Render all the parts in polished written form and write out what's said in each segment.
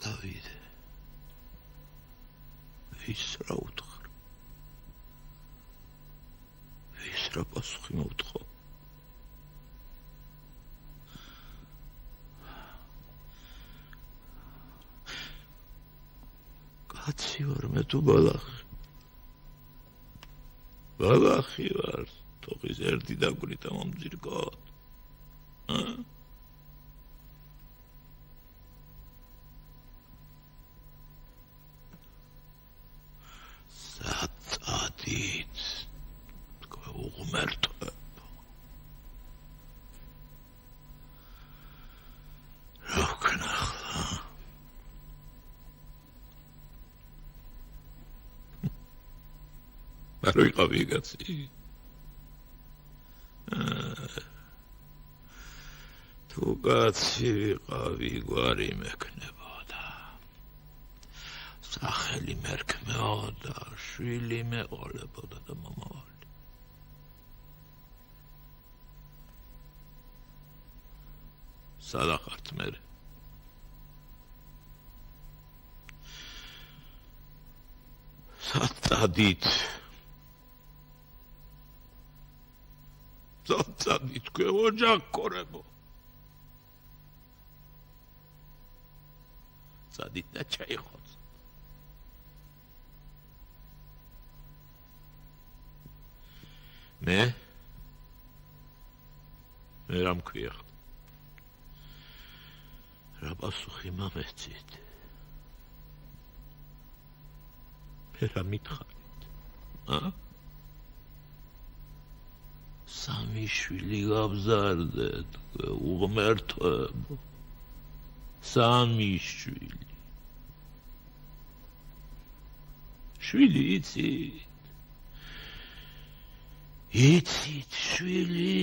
დავიდე ვის რა უთხრა ვის რა პასუხი მოუთხოვ კაცი ვარ მე თუ ბალახი ვარ თოხის ერთი დაგვრით მომძირკოთ საწადით უღმერთო რა ვქნახლა არ ვიყავი კაცი თუ კაცი ვიყავი გვარი მექნებოდა სახელი მერქმეოდა შვილი მეყოლებოდა და მომავალი სადა ხართ მერე საწადით თქვენ ოჯახ ქორებო წადით და ჩაიხოც მე რა მქვია რა პასუხი მომეცით მე რა მითხარით სამი შვილი გავზარდეთ უღმერთოებო სამი შვილი იცით შვილი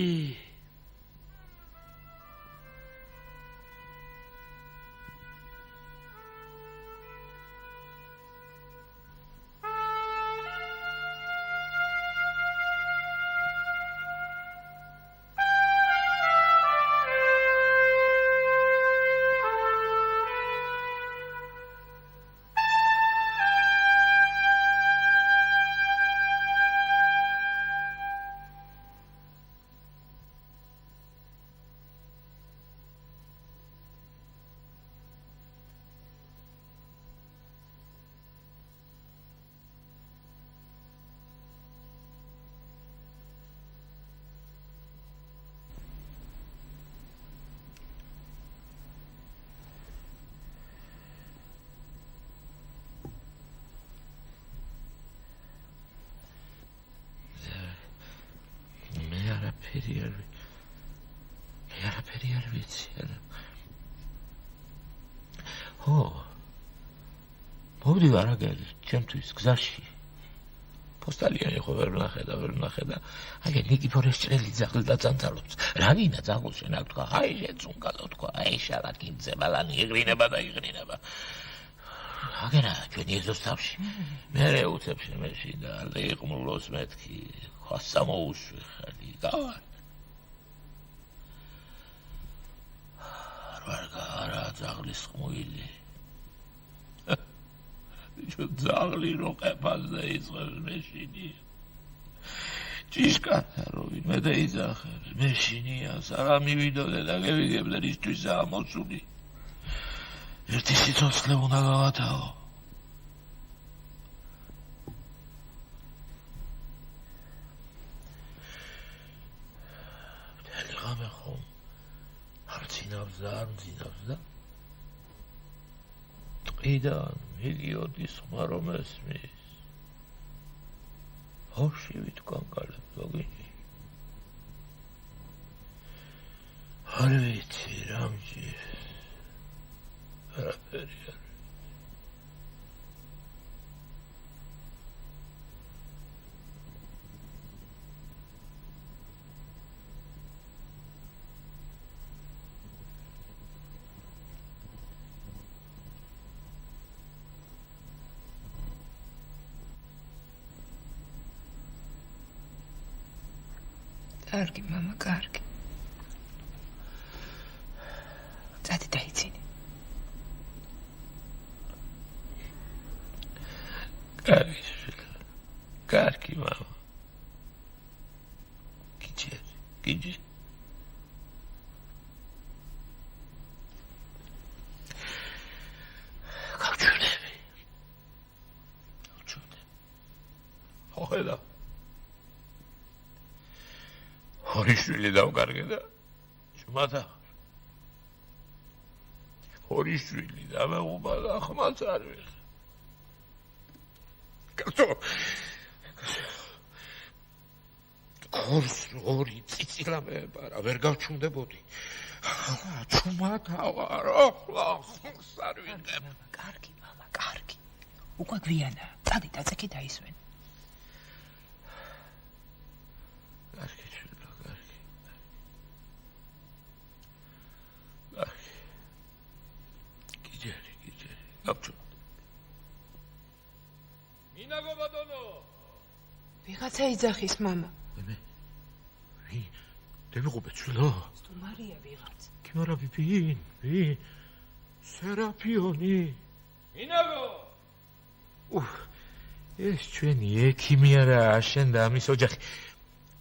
არაფერი არ ვიცი მოვდივარ აგერ ჩემთვის გზაში პოსტალიონი ხო ვერ ვნახე და აგერ ნიკიფორეს ჭრელი ძაღლი და ძანძალობს რა გინდა ძაღლს შენ აქ თქვა აი შეწუნგალო თქვა აი შარაკინძე ბალანი იღრინება აგერა ჩვენი ეზოსთავში მერე უცებში მეში და ლიყმულოს მეთქი ხასა მოუშვი ხელი გავარ რა ძაღლის ხმუილი ძაღლი რო ყეფაზე იწყებს მეშინი ჭიშკართა რო ვინმე დაიძახებს მეშინიას არა მივიდოდე და გევიგებდე რისთვისაა მოსული ერთი სიცოცხლე უნდა გავათაო მთელი ღამე ხომ არ მძინავს და ტყიდან მიგიოდის ხმა რომ ესმის ბავშვი ვიტკანკალებ გოგინი არ ვიცი რამჯი არაფერი არ კარგი მამა კარგი წადი დაიცინე კარგი მამა. გიჯი. გავჩვენები. ხედა. ორი შვილი დავკარგე და ჭმათა. ორი შვილი დამეუბა და ხმაც არ ვიღე. კაცო. ორს ორი წიცილა მეებარა, ვერ გავჩუნდებოდი. ჭმათა ვარ, ახლა ხმს არ ვიღე. კარგი მამა, კარგი. უკვე გვიანა. წადი დაწექი დაისვენ. კარგი. მინაგო ბატონო. ვიღაცა იძახის მამა. ვინ? დემიღობე ცვილო. სტუმარია ვიღაც. კი მარა ვინ? სერაფიონი. მინაგო. ეს ჩვენი ექიმი არაა, შენ და ამის ოჯახი.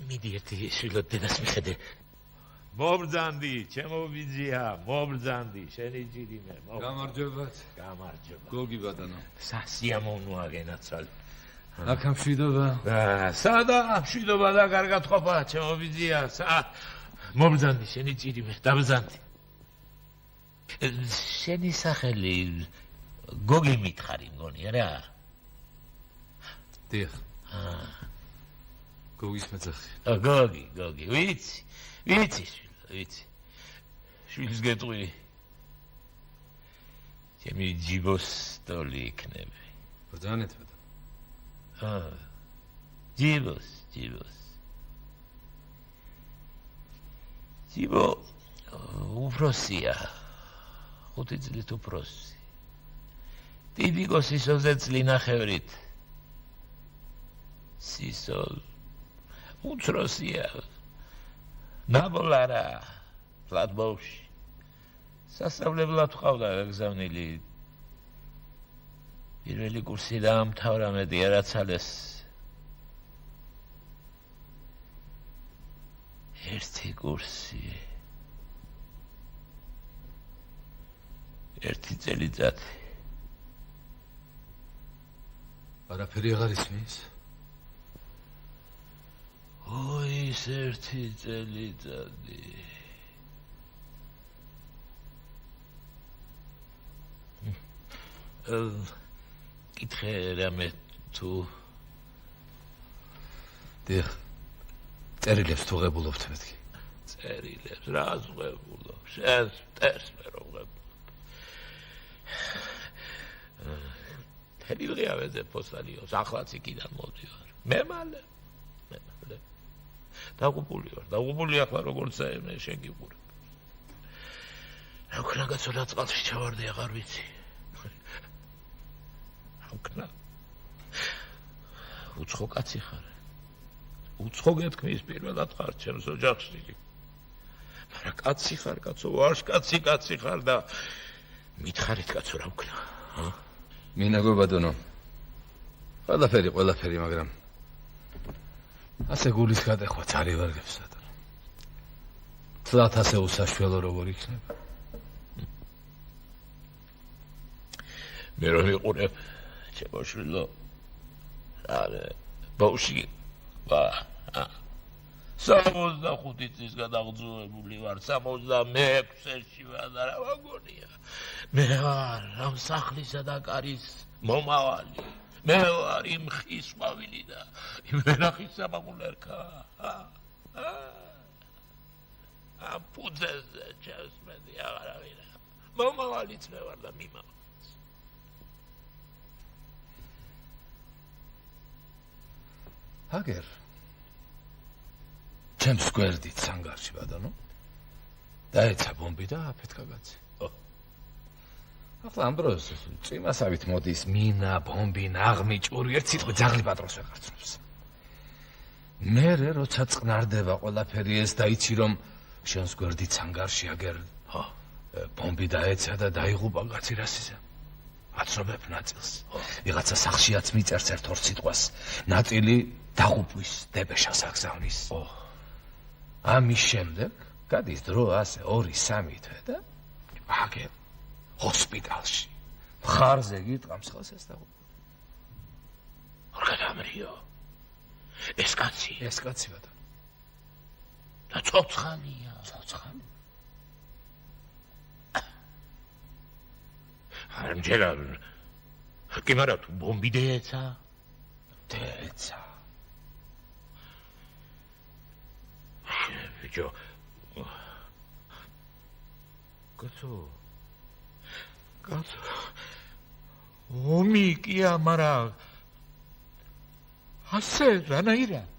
მიდი ერთი შვილო დედას მიხედე. მობრძანდი, ჩემო ბიძია, მობრძანდი, შენი ჯირიმე. გამარჯობათ. გოგი ბატონო. სასიამოვნოა გენაცვალე. აქ ამშვიდობა. სადა ამშვიდობა და კარგად ყოფა, ჩემო ბიძია. მობრძანდი, შენი ჯირიმე, დაბრძანდი. შენი სახელი გოგი მითხარი მგონი რა? დიახ. გოგის მეძახი. გოგი, ვიცი. შვილს გეტყვი. ჩემი ჯიბოს სტოლი იქნება. ბრძანეთ ბატონო. ჯიბოს. ჯიბო უფროსია. 5 წლით უფროსი. ტიპიკო სისოზე წლინახევრით. სისო უცროსია. ნაბოლარა პლატბოუში. სასწავლებლად ყავდა გაგზავნილი. პირველი კურსი დაამთავრა, მეტი არაცალეს. ერთი კურსი. ერთი წელიწადი. არაფერი აღარ ისმის? ის ერთი წელიწადი. კითხე რამე თუ დიახ. წერილებს თუ ღებულობთ მეთქი. წერილებს რას ვღებულობ? შენ წერს მე რომ ვღებულობ. თელი ღიავეზე პოსტალიოს ახლაც იქიდან მოვდივარ. მე მალე დაღუპული ახლა როგორც მე შენ გიყურებ. რა ვქნა კაცო, რა წყალში ჩავარდი აღარ ვიცი. რა ვქნა? უცხო კაცი ხარ. უცხო გეთქმის პირველად ხარ ჩემს ოჯახში. მაგრამ კაცი ხარ, კაცო, ვარშკაცი ხარ და მითხარით კაცო, რა ვქნა? მინაგო ბატონო. ყველაფერი, მაგრამ ასე გულის გადახვა ძალიან ვარგებს ბატონო. თლათ ასე უსაშველო როგორ იქნება? მე რომ ვიყურებ ჩემო შვილო, ბავშვი 65 წლის გადაღწევებული ვარ, 66-ში ვარ და რა ვაგონია. მე ვარ ამ სახლისა და კარის მომავალი. მე ვარ იმ ხის ყვავილი და იმ ვერახის სამაგულერქა. ამ პუძეზე ჩემს მეტი აღარავინა. მომავალიც მე ვარ და მიმავალიც. აგერ ჩემს გვერდით სანგარში ბატონო. დაეცა ბომბი და აფეთქა კაცი. ახლა ამ დროს წვიმასავით მოდის მინა, ბომბი, ნაღმი, ჭური, ერთ სიტყვით ძაღლი პატრონს ვეღარცნობს. მერე როცა წყნარდება ყველაფერი ეს და იცი რომ შენს გვერდით სანგარში აგერ ბომბი დაეცა და დაიღუპა კაცი რასიზა. აცნობებ ნაწილს. ვიღაცა სახშიაც მიწერს ერთ-ორ სიტყვას, ნაწილი დაღუპვის დებეშას აგზავნის. ამის შემდეგ გადის დრო ასე 2-3 თვე და აგერ ჰოსპიტალში. მხარზე გიტყამს ხელს ეს დაღუპვა. არ გადამრიო. ეს კაცი ბატონო. და ცოცხალია. ცოცხალი. არ მჯერა. კი მარა თუ ბომბი დეეცა? დეეცა. ბიჭო. კაცო. ომი კია, მარა ასე რანაირად?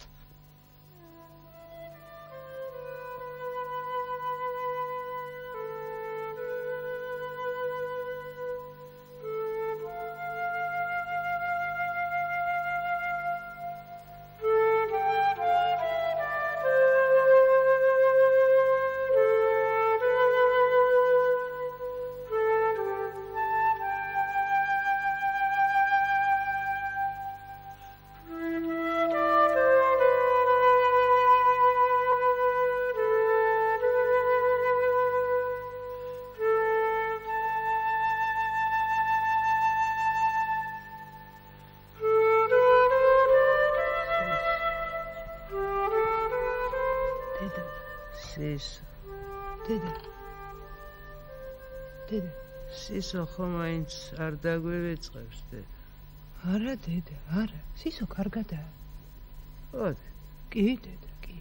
დედა სისო ხომ მაინც არ დაგვევეწყებს დედა არა დედა არა სისო კარგადაა ოდე კი დედა კი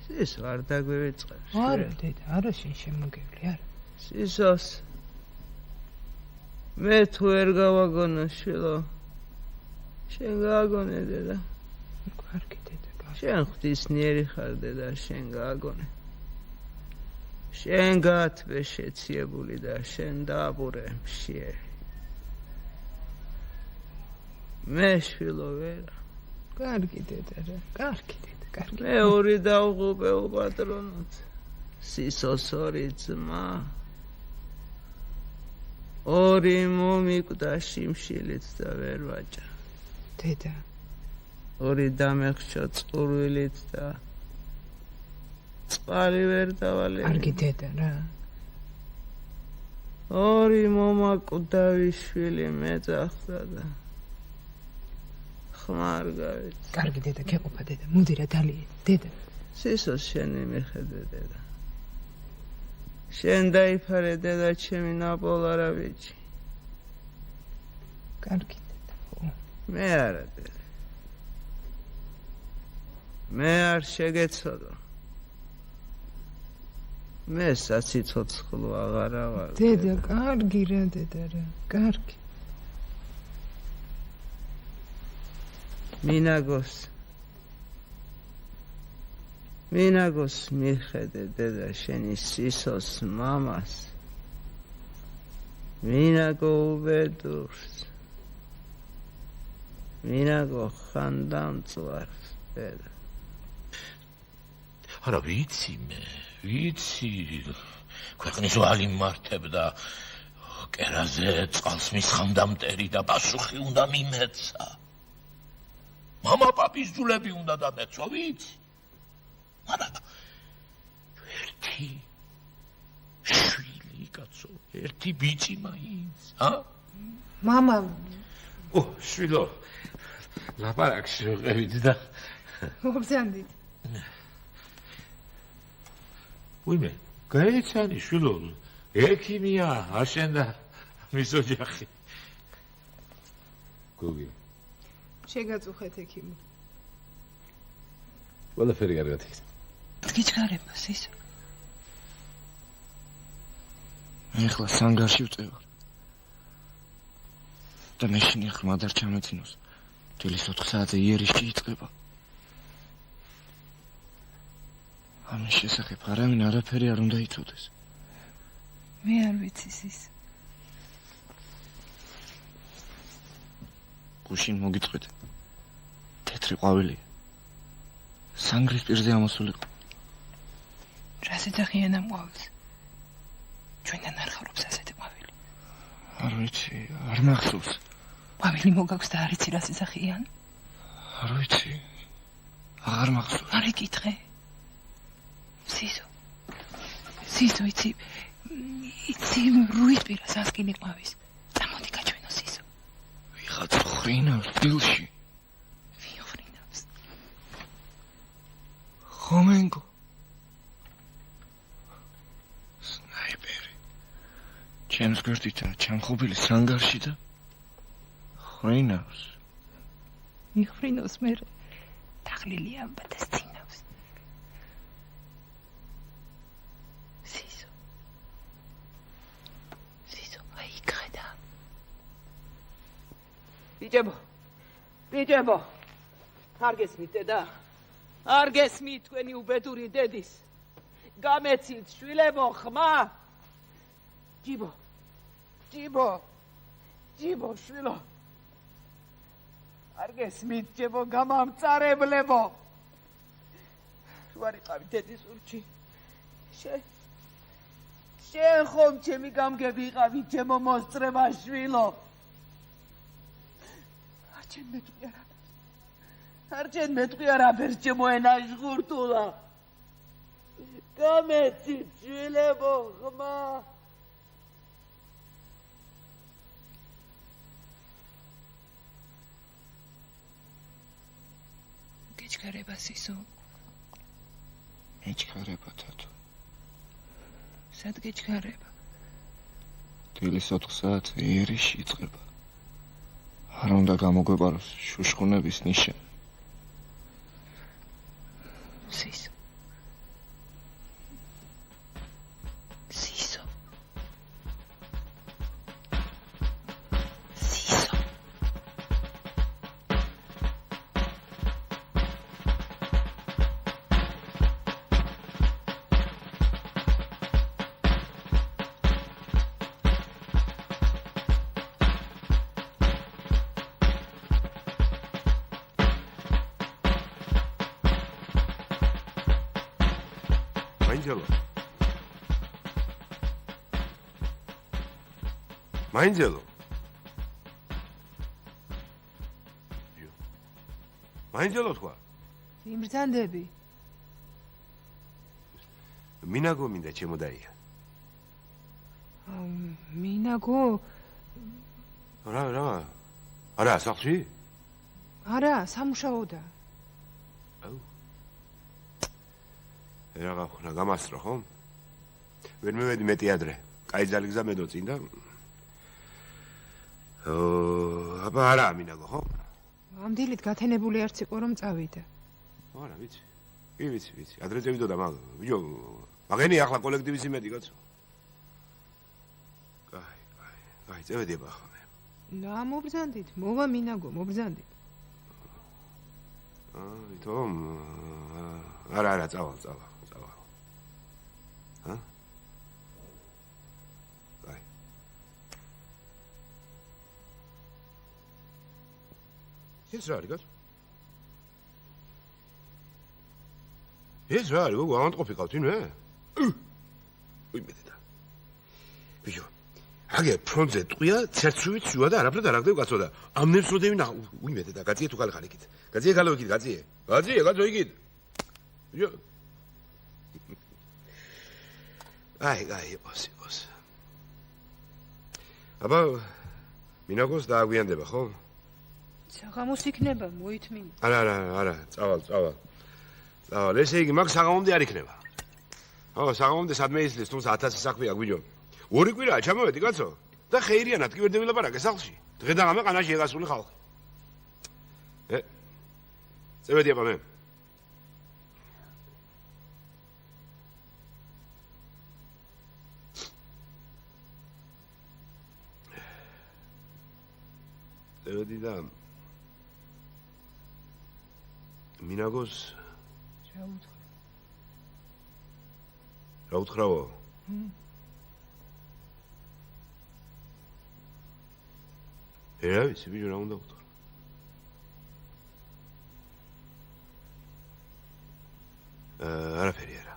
სისო არ დაგვევეწყებს არა დედა არა შენ შემოგევლი არა სისოს მე თუ ვერ გავაგონო შვილო შენ გააგონე დედა კარგი დედა შენ ღვთისმიერი ხარ დედა შენ გააგონე შენ გათბე შეციებული და შენ დააბურე მშიერი მე შვილო ვერა კარგი დედა რა კარგი დედა კარგი მე ორი დავღუპე უპატრონოთ სისოს ორი ძმა ორი მომიკვდა შიმშილით და ვერ ვაჭა დედა ორი დამეხშო წყურვილით და წყალი ვერ დავალე კარგი დედა რა ორი მომაკვდავიშვილი მეძახდა და ხმარ გავეც კარგი დედა გეყოფა დედა მოდი რა დალია დედა სისოს შენი მიხედე დედა შენ დაიფარე დედა ჩემი ნაპოლარა ბიჭი კარგი დედა მე არა დედა მე არ შეგეცოდო მე საციცოცხლო აღარა ვარ დედა კარგი რა დედა რა კარგი მინაგოს მიხედე დედა შენი სისოს მამას მინაგო უბედურს მინაგო ხანდამწვარს დედა არა ვიცი ქვეყნის ვალი მართებდა კერაზე წყალს მისხამდა მტერი და პასუხი უნდა მიმეცა მამა პაპის ძულები უნდა დამეცვა ვიცი მაგრამ ერთი შვილი კაცო ერთი ბიჭი მაინც მამა შვილო ლაპარაკში ვიყევით და მოგზანდით ვიმე გაეცანი შვილო ექიმია აშენდა მის ოჯახი გოგი შეგაწუხეთ ექიმო ყველაფერი კარგად იქნება გიჩქარება სისო ეხლა სანგარში ვწევარ და მეშინი ხმა და ჩამეცინოს თილის 4 საათზე იერიშში იწყება ამის შესახებ არავინ არაფერი არ უნდა იცოდეს მე არ ვიცი სისო გუშინ მოგიწყვეთ თეთრი ყვავილი სანგრის პირზე ამოსულიყო რას ეძახიან ამ ყვავილს ჩვენთან არ ხარობს ასეთი ყვავილი არ ვიცი, არ მახსოვს. ყვავილი მოგაქვს და არ იცი რა სისახიან? არ ვიცი. აღარ მახსოვს. არ იკითხე. სისო, იცი რუისპირას ასკილი ყვავის. წამოდი გაჩვენო სისო. ვიღაც ხრინავს დილში. ვინ ხრინავს? ხომენგო. სნაიპერი. ჩემს გვერდითაა ჩამხობილი სანგარში და ხრინავს. მიხვრინოს მე დაღლილი ამბათას წინავს. სისო, აი ხედა. ბიჭებო, არ გესმით დედა? არ გესმით თქვენი უბედური დედის? გამეცით შვილებო, ხმა? ჯიბო, შვილო. არ გესმით ჯებო გამამწარებლებო. ვარ იყავი დედის ურჩი. შენ ხომ ჩემი გამგები იყავი ჩემო მოსწრება შვილო. არ ჩემ მეტყვი არაფერს ჩემო ენა ჟღურთულა. გამეცით შვილებო, ხმა? გეჩქარება სისო. მეჩქარება თათო. სად გეჩქარება? დილის 4 საათზე იერიში იწყება. არ უნდა გამოგვეპაროს შუშხუნების ნიშანი. სისო. მაინძელო. მაინძელო თქვა. იმბრძანდები. მინაგო მინდა ჩემოდაია. მინაგო? რა? არა, სახლში? არა, სამუშაოდა. აუ. რა ხნა გამასრო ხომ? ვერ მივედი მეტი ადრე. კაი ძალი გზა მედო წინ და აბა არა მინაგო ხო? ამ დილით გათენებული არც იყო რომ წავიდა. არა ვიცი. კი ვიცი. ადრე წევიდოდა მაგ. ბიჭო, მაგენი ახლა კოლექტივის იმედი კაცო. კაი, წევედება ახლა მე. მობრძანდით, მოვა მინაგო, მობრძანდით. ვითომ არა, წავალ. ეს რა არის გას? ეს რა არის? გოგო ამანტყოფი ყავთ ინვე? უიმედედა. ბიჭო, აგე ფრონტზე ტყვია, ცერცუვით შუა და არაფრად არ აგდებ კაცო და ამნებს როდები ნახ უიმედედა. გაძიე თუ გალხარ იქით. გაძიე გალო იქით, გაძიე. გაძო იქით. ბიჭო. აი, ოს. აბა მინაგოს დააგვიანდება, ხო? საღამოს იქნება, მოითმინე. არა, წავალ. ესე იგი, მაგ საღამომდე არ იქნება. საღამომდე სადმე ისლის, თუმცა 1000 საქმეა გვიჯო. 2 კვირაა ჩამოვედი, კაცო. და ხეირიანად კი ვერ დავილაპარაკე სახლში. დღე და ღამე ყანაში ეგასული ხალხი. წევედი აბა მე. წევედი და მინაგოს რა უთხრაო? რა ვიცი, ბიჭო, რა უნდა უთხრა? არაფერი არა.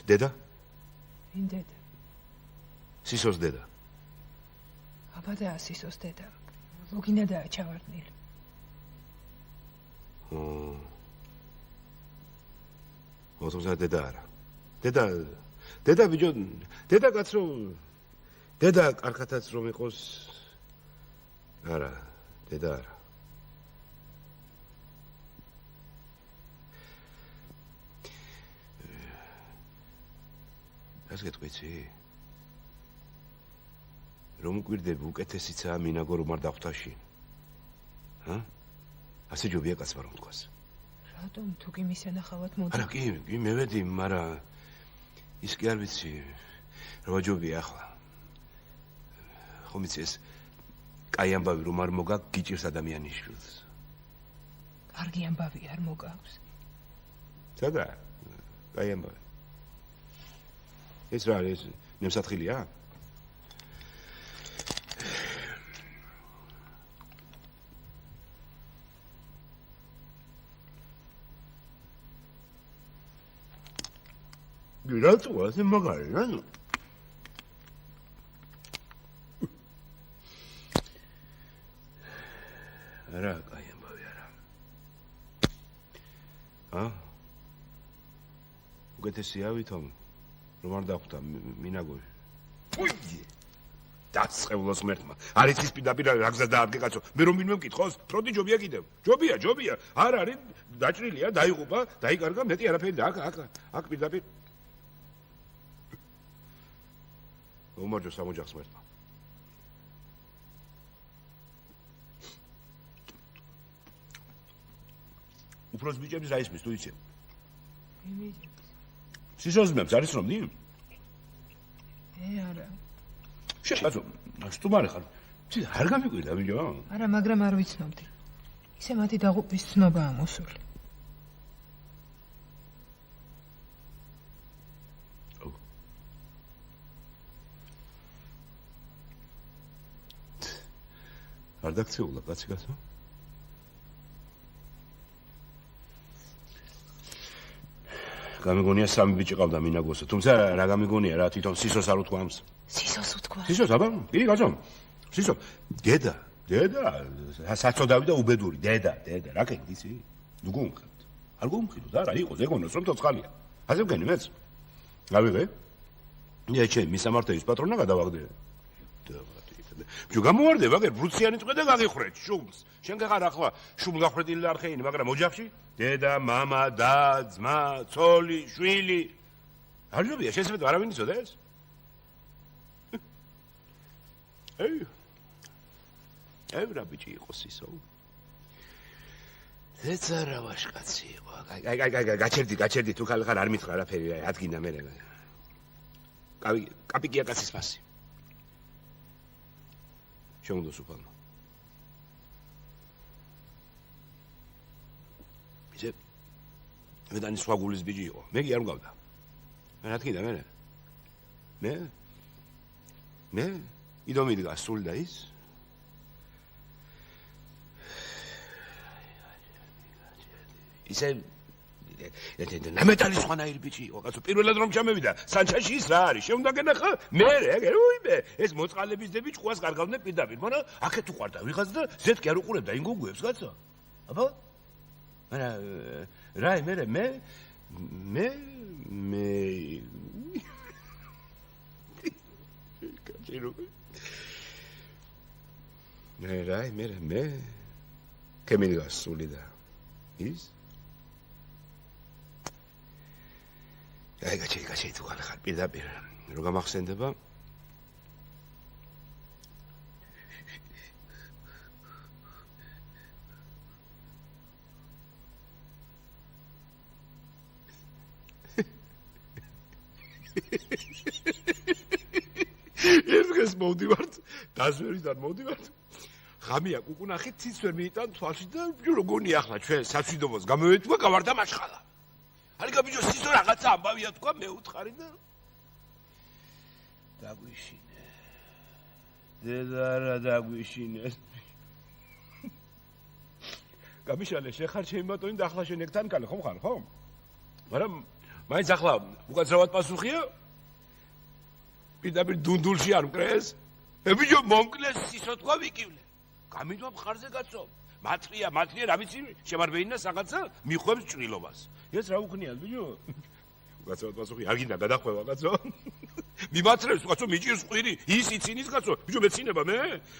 დედა? ვინ დედა? სისოს დედა. აბადაა სისოს დედა. ლოგინადაა ჩავარდნილი. თუმცა დედა არა. დედა ბიჭო, დედა კაცო, დედა კარგათაც რომ იყოს. არა, დედა არა. ეს გეტყვიცი? რომ გვირდები უკეთესიცაა მინაგო რომ არ დახვთაში. ჰა? ასე ჯობია კაცმა რომ თქვას. რატომ თუ კი მისენახავად მოდი? არა, კი, მე ვედი, მაგრამ ის კი არ ვიცი. რა ჯობია ახლა. ხომ იცი ეს კაი ამბავი რომ არ მოგა გიჭირს ადამიანის შვილს. კარგი ამბავი არ მოგავს. სადა? კაი ამბავი. ეს რა არის? ნემსათხილია? გირაწვა ეს მაგარი რა? არა, კაი ამბავი არა. უკეთესია ვითომ რომ არ დახვდა მინაგოი. ფუი! დასწეულოს მერტმა. არის ის პირდაპირ რაგზა დაადგე კაცო. მე რომ ვინმე მკითხოს, პროდი ჯობია კიდევ. ჯობია. არ არის დაჭრილია, დაიღუპა, დაიკარგა, მეტი არაფერი და აქ პირდაპირ. უმარჯო სამოჯახს მერტმა. უფროს ბიჭებს რა ისმის, თუ იცი? იმიჯებს. სისოზმებს არის რომ დი? არა. შეყაზო, სტუმარი ხარ. ცი არ გამიკვირდა ბიჭო? არა, მაგრამ არ ვიცნობდი. ისე მათი დაღუპვის ცნობაა მოსული. არ დაქცეულა კაცი გასო? გამიგონია სამი ბიჭი ყავდა მინაგოსო, თუმცა რა გამიგონია რა თვითონ სისოს არ უთქვამს. სისოს უთქვა. სისოს აბა? კი, კაცო. სისო. დედა, საწოდავი და უბედური, დედა, რა კეთდი იცი? ნუ გუმხებთ. არ გუმხილო და რა იყოს, ეგონოს რომ თოცხალია. ასე ვგენი მეც? გავიღე? მე ჩემი მისამართების პატრონა გადავაგდე. ბიჭო გამოვარდება, გერ ბრუციანი წვე და გაგიხრეთ შუბლს. შენ გახარ ახლა შუბლ გახრედილი არ ხეინი, მაგრამ ოჯახში დედა, მამა, და, ძმა, ცოლი, შვილი. არ ჯობია, შესაძლოა არავინ იცოდეს? აი რა ბიჭი იყოს ისო. ეცა რა ვაშკაცი იყო. გაჩერდი, თუ ხარ არ მითხრა არაფერი, ადგინა მე. კაპიკია კაცის ფასი. შემოდოს უფალმა. ისე მე და სხვა გულის ბიჭი იყო. მე კი არ მგავდა. მე რა თქმა უნდა მე იდომი დგას სულ და ის ისე ნამეტალის სხვანაირი ბიჭი იყო, კაცო, პირველად რომ ჩამევიდა, სანჩაში ის რა არის? შეუნდა გენახა? მე, ეს მოწყალების დები ჭუას გარგავდნენ პირდაპირ, მაგრამ აქეთ უყარდა ვიღაც და ზეთ კი არ უყურებდა იმ გოგუებს, კაცო. აბა? მაგრამ მე კაცირო. მე კემილგას სული და ის აი გაჩი თუ ხარ პირდაპირ რო გამახსენდება ეს მოვდივართ დაზვერიდან მოვდივართ ღამია კუკუნახი ციც ვერ მიიტან თვალში და როგორი ახლა ჩვენ საცვიდობოს გამოვეთქვა გავარდა მაშხალა ალიკა ბიჭო სისო რაღაცა ამბავია თქვა მე უთხარი და დაგვიშინე დედა რა დაგვიშინე გამიშალე შეხარ ჩემი ბატონი და ახლა შენ ეგთან კალე ხომ ხარ ხო მაგრამ მაინც ახლა უკაცრავად პასუხია პირდაპირ დუნდულში არ მკრეს? ბიჭო, მომკლეს სისოთქვა ვიკივლე. გამიდვა მხარზე კაცო. მათლია, რა ვიცი, შემარბეინა რაღაცა მიხვევს ჭრილობას. ეს რა უქნიათ, ბიჭო? კაცო, პასუხი არ გინდა გადახვევა, კაცო. მიმათრებს, კაცო, მიჭირს ყვირი, ის იცინის, კაცო. ბიჭო, მეცინება მე?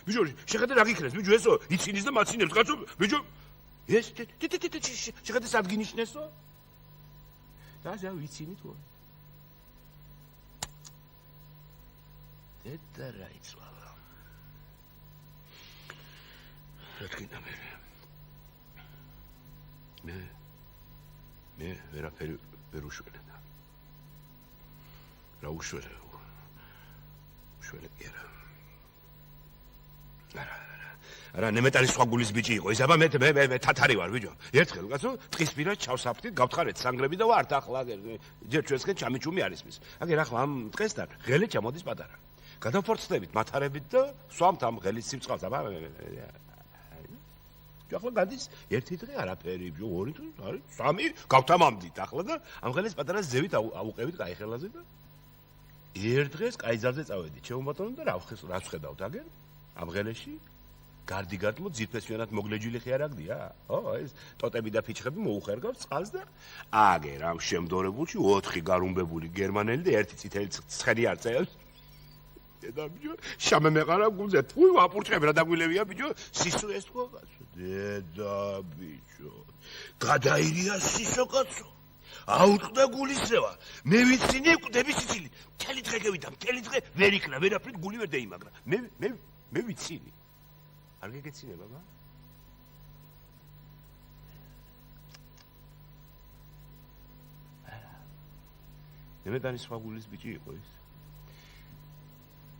ბიჭო, შეხედე რა გიქნეს, ბიჭო, ესო, იცინის და მაცინებს, კაცო. ბიჭო, ეს შეხედე სადგინიშნესო? და ზა ვიცინით ხო? დედა რა იცვალა. რა თქვია მე ვერაფერი ვერ უშველე და რა უშველე კი არა ნემეტალის სხვა გულის ბიჭი იყო ის აბა მე თათარი ვარ ბიჭო ერთხელ კაცო ტყისპირა ჩავსაფრთით გავთხარეთ სანგრები და ვართ ახლა ჯერ ჩვენსკენ ჩამიჩუმი არის მის აგერ ახლა ამ ტყესთან ღელი ჩამოდის პატარა გადავფორცდებით მათარებით და სვამთ ამ ღელის სიწყალს აბა ახლა გადის ერთი დღე არაფერი ბიჭო ორი დღე არის სამი გავთამამდით ახლა და ამ ღელის პატარა ზევით აუყევით კაი ხელაზე და ერთ დღეს კაი ძალზე წავედით ჩემო და რა ვხედავთ აგერ ამ ღელეში გარდიგარდმო ძირფესვიანად მოგლეჯილი ხიარაგდია ო ეს ტოტები და ფიჩხები მოუხერგავს წყალს და აგერ ამ შემდორებულში 4 გარუმბებული გერმანელი და ერთი წითელი ცხენი არ წევს და ბიჭო შამე მეყარა გულზე თუი ვაპურჩები რა დაგვილევია ბიჭო სისო ეს თქო კაცო დედა ბიჭო გადაირია სისო კაცო აუტყდა გულისრევა მე ვიცინე კვდები სიცილი მთელი დღე გევიდა მთელი დღე ვერ იქნა ვერაფრით გული ვერ დაიმაგრა მე ვიცინე არ გეგეცინება ბაბა ნემეტანის სხვა გულის ბიჭი იყო ის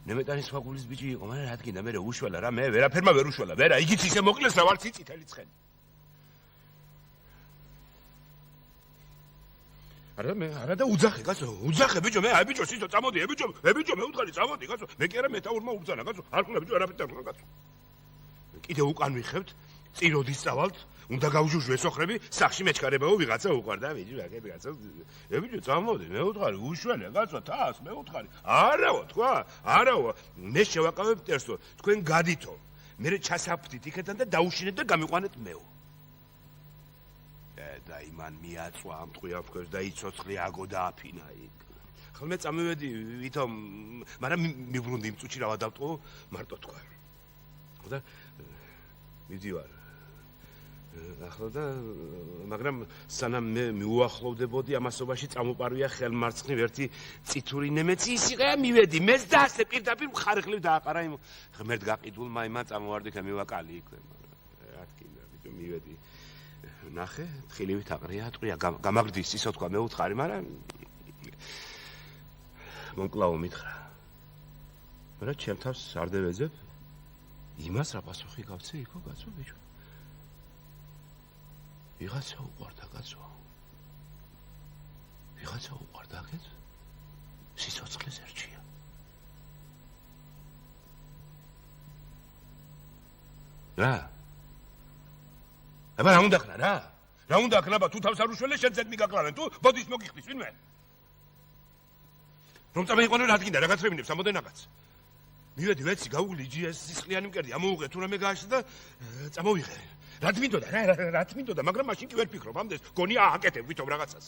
ნემეტანის სხვა გულის ბიჭი იყო მაგრამ რა თქინდა მე უშველა რა მე ვერაფერმა ვერ უშველა ვერა იგიც ისე მოკლეს რა ვარ ციცითელი ცხენი არა და უძახე კაცო უძახე ბიჭო მე აი ბიჭო სიტო წამოდი ბიჭო მე უთხარი წამოდი კაცო მე კი არა მეტაურმა უბძანა კაცო არ ხუნა ბიჭო არაფერი არ ხუნა კაცო კიდე უკან ვიხებთ წიროდის წავალთ უნდა გავჟუჟვე სოხრები სახში მეჩქარებაო ვიღაცა უყარდა ბიჭო ვიღაცა ბიჭო წამოდი მე უთხარი უშველე კაცო თავს მე უთხარი არაო თქვა არაო მე შევაკავებ ტერსო თქვენ გადითო მე ჩასაფრთით იქიდან და დაუშინეთ და გამიყვანეთ მეო და იმან მიაწვა ამ ტყვიაფქებს და იცოცხლე აგო და აფინა იქ ხოლმე წამივედი ვითომ მაგრამ მიბრუნდი იმ წუთში რა ვადავტყო მარტო თქვა და მიდივარ ახლა და მაგრამ სანამ მე მიუახლოვდებოდი ამასობაში წამოპარვია ხელმარცხნივ ერთი წითური ნემეცი ის იყო მივედი მეც და ასე პირდაპირ მხარხლივ დააყარა იმ ღმერთ გაყიდულმა იმან წამოვარდი ხა მივაკალი იქ რა თქმა ბიჭო მივედი ნახე თხილივით აყრია ტყვია გამაგრდის ისო თქვა მე უთხარი მაგრამ მომკლავო მითხრა მაგრამ ჩემ თავს არ დევეძებ იმას რა პასუხი გავცე იქო კაცო ბიჭო ვიღაცა უყვარდა კაცო ვიღაცა უყვარდა აქეთ სიცოცხლეს ერჩია რა აბა რა უნდა ხნა რა უნდა ხნა ბა თუ თავს არ უშველე შენ ზედ მიგაკლავენ თუ ბოდის მოგიხდის ვინმე რომ წამეიყვანო რა გინდა რაღაც რევინებს ამოდენ რაღაც მივედი ვეცი გაუგლი GS სისხლიანი მკერდი ამოუღე თუ რამე გააშა და წამოვიღე რა თმინდოდა მაგრამ მაშინ კი ვერ ფიქრობ ამდენს გონია ააკეთებ ვითომ რაღაცას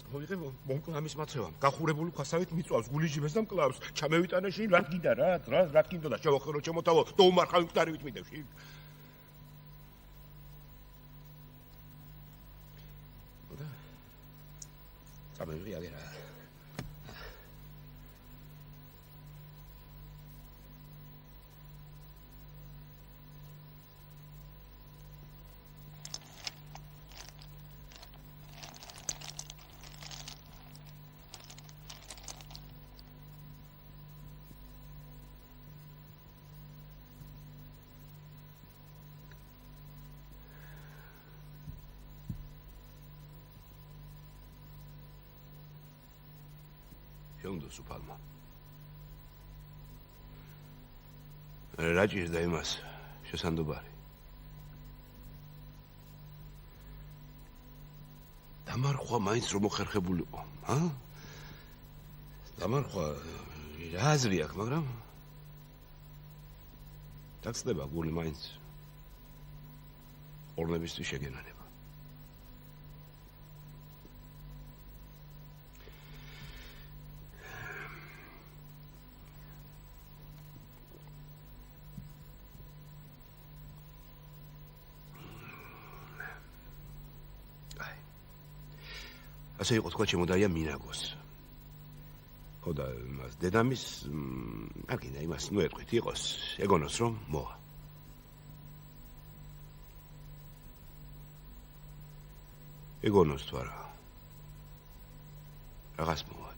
წამოვიღე მომკლა ამის მაცევამ გახურებული ქვასავით მიწვავს გულიჯიბეს და მკლავს ჩამევიტანეში რა გინდა რა გინდოდა შევახერო ჩემოთავო და უმარხავი მკვდარივით მიდევში და წამოვიღე აგერა შეუნდო სუფალმა რა ჭირდა იმას შესანდობარი დამარხვა მაინც რომ მოხერხებულიყო გამარხვა რა აზრი აქვს, მაგრამ დაგწდება გული მაინც ორნებისთვის შეგენანება. ასე იყო თქვა შემოდაია მინაგოს. ხო და მას დედამის არ გინდა იმას ნუ ეტყვით იყოს ეგონოს რომ მოვა. ეგონოს თუ არა რაღაც მოვა.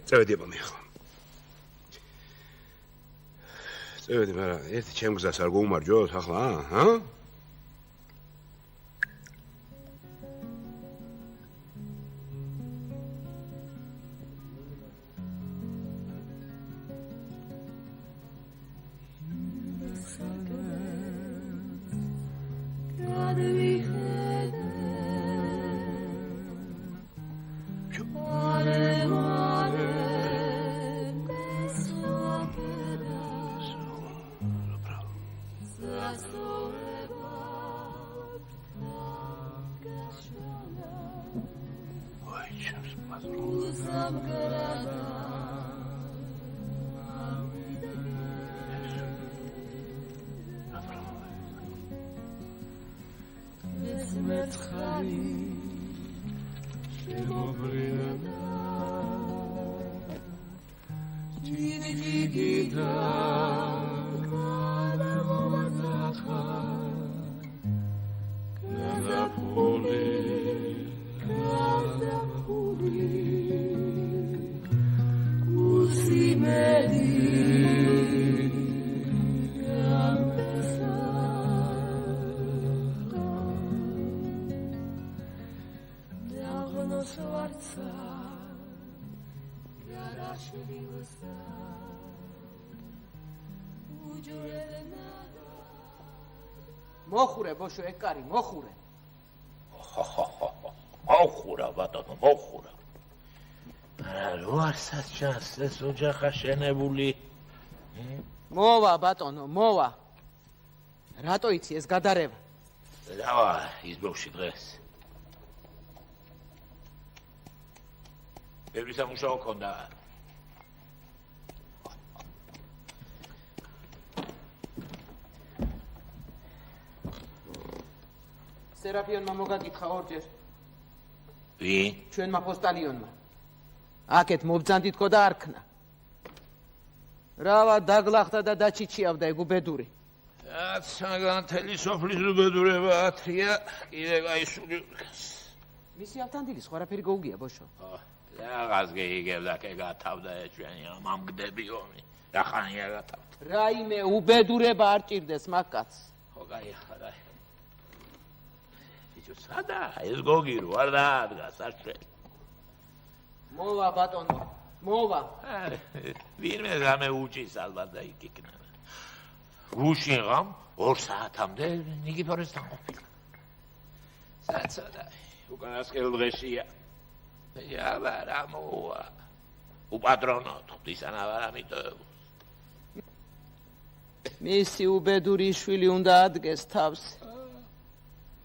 წევედი აბა მე ხო. წევედი მაგრამ ერთი ჩემ გზას არ გოუმარჯოთ ახლა ჰა? მოხურე ბოშო ეკარი მოხურე. მოხურა ბატონო მოხურა. რო არსაც ჩანს ეს ოჯახა შენებული. მოვა ბატონო მოვა. რატო იცი ეს გადარება? დავა ის ბავში დღეს. ბევრი სამუშაო ქონდა. სერაფიონმა მოგაკითხა ორჯერ. ვინ? ჩვენმა პოსტალიონმა. აქეთ მობძანდით ხო და არქნა. რავა დაგლახდა და დაჩიჩიავდა ეგ უბედური. საგან თელი სოფლის უბედურება ათრია კიდე გაისული. მისი ავთანდილის ხვარაფერი გოუგია ბოშო. რაღაც გეიგებდა კე გათავდა ჩვენი ამგდები ომი. რა ხანია გათავდა. რაიმე უბედურება არ ჭირდეს მაგკაც. ხო გაიხარა. სადა ეს გოგი რო არ დაადგა საჭრელი. მოვა ბატონო მოვა. ვინმე გამეუჭის ალბათ და იქიქნა. გუშინ ღამ 2 საათამდე ნიგიფორესთან ყოფილა. საცა უკანასკნელ დღეშია. აბა რა მოვა. უპატრონო ღვთისანა ვარ ამიტომ. მისი უბედური შვილი უნდა ადგეს თავს.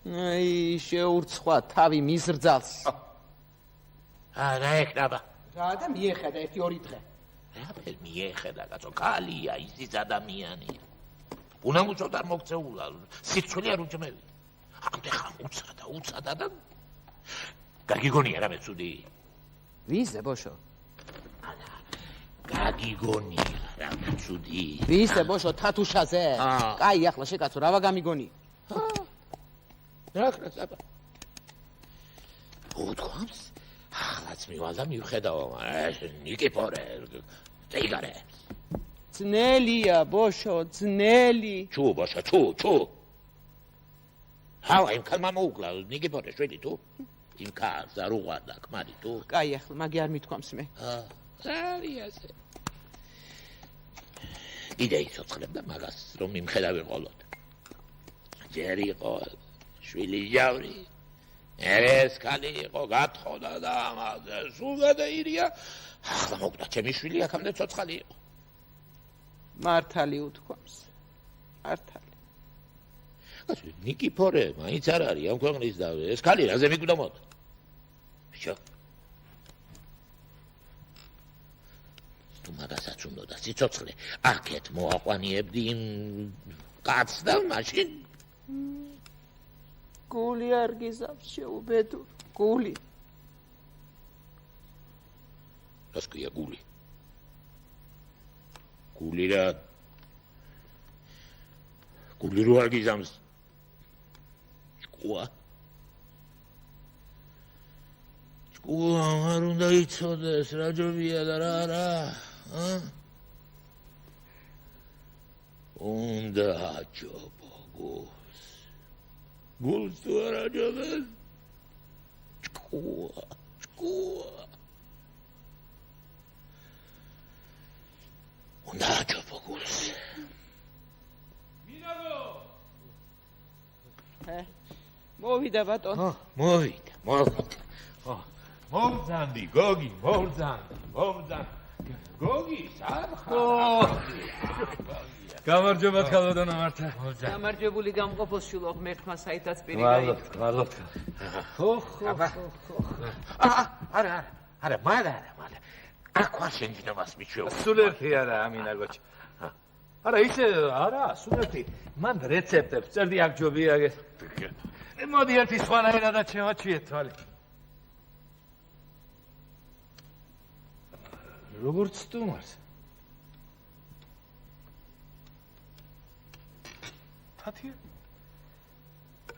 აი შეურცხვა თავი მიზრძალს. რა ეხება? რა და მიეხედა 1-2 დღე. რა ვერ მიეხედა კაცო კალია ისიც ადამიანია. უნამუცოდ არ მოგწეულა სიცხვილი არ უჭმევი. ამდე ხან უცადა და გაგიგონია რა მეცუდი. ვიზე ბოშო? გაგიგონია რა მეცუდი. ვიზე ბოშო თათუშაზე? კაი ახლა შეკაცო რა ვაგამიგონი? რა აბა. უთქვამს? ახლაც მივალდა მივხედაო, ნიკიფორე, წიგარე. ძნელია ბოშო, ძნელი. ჩუ ბოშო, ჩუ. ჰავა იმ ქალმა მოუკლა ნიკიფორე შვილი თუ? იმ ქალს არ უყვარდა ქმარი თუ? კაი ახლა მაგი არ მithქვამს მე. ზარიაზე. იდეა იცოცხლებდა მაგას რომ მიმხედავი ყოლოდ. ჯერ იყო შვილი ჟავრი ეს კალი იყო გათხოვდა და ამაზე სულ გადაირია. ახლა მოკდა ჩემი შვილი აქამდე ცოცხალი იყო. მართალი უთქვამს. მართალი. ნიკიფორე მაინც არ არის ამ ქვეყნის და ეს კალი რაზე მიკვდა მოდი. ბიჭო. თუმადასაც უნდა სიცოცხლე აქეთ მოაყვანიებდი იმ კაცს და მაშინ გული არ გიზავს შეუბედურ გული. რას ქვია გული? გული რა? გული რო არ გიზამს? ჭკუა? ჭკუა არ უნდა იცოდეს რა ჯობია და რა? უნდა აჯობო გულს. გულს თუ არ აჯობეს? ჭკუა, ჭკუა. უნდა აჯობო გულს. მინაგო! მოვიდა ბატონო. მოვიდა. მოვძანდი, გოგი, მოვძანდი. გოგი, სარხა. გამარჯობა თქალბატონო მართა. გამარჯვებული გამყოფოს შულო ღმერთმა საითაც პირი გაიგო. მადლობთ. არა, მალე. აქ ვარ შენჯინობას მიჩვეულ. სულ ერთი არა ამინაგოჩი. არა ისე არა, სულ ერთი. მან რეცეპტებს წერდი აქ ჯობია. მოდი ერთი სხვანაირადაც შევაჩიეთ თვალი. როგორც სტუმარს.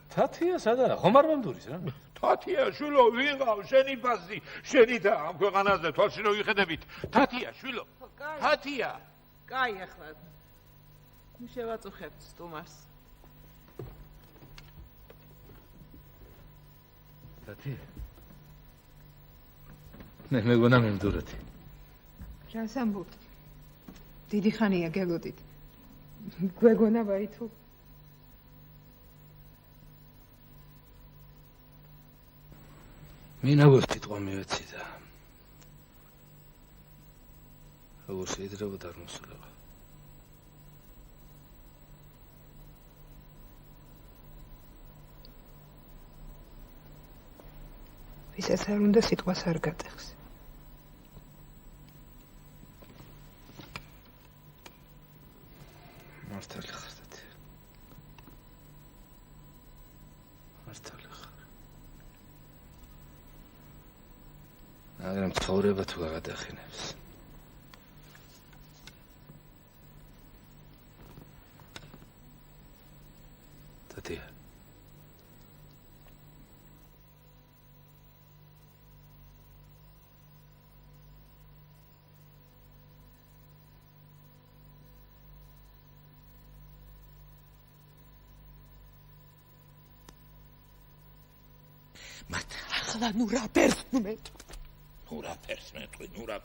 თათია სადაა? ხომ არ მომდურის რა? თათია შვილო, ვიღავ შენი ბაზი, შენი და ამ ქვეყანაზე თვალში რო ვიხედებით. თათია შვილო. თათია. კაი ახლა. შევაწუხებთ სტუმარს. თათია. მე მეგონა მემდურეთი. რას ამბობთ? დიდი ხანია გელოდით. გვეგონა ვაი თუ მინაგოს სიტყვა მივეცი და როგორ შეიძლება დარმოსულება. ვისაც არ უნდა სიტყვას არ გატეხს. მართალი ხარ თათია. მართალი ხარ. მაგრამ ცხოვრება თუ გაგატეხინებს. თათია. ახლა ნუ რა ფერს მეტყვი. ნურა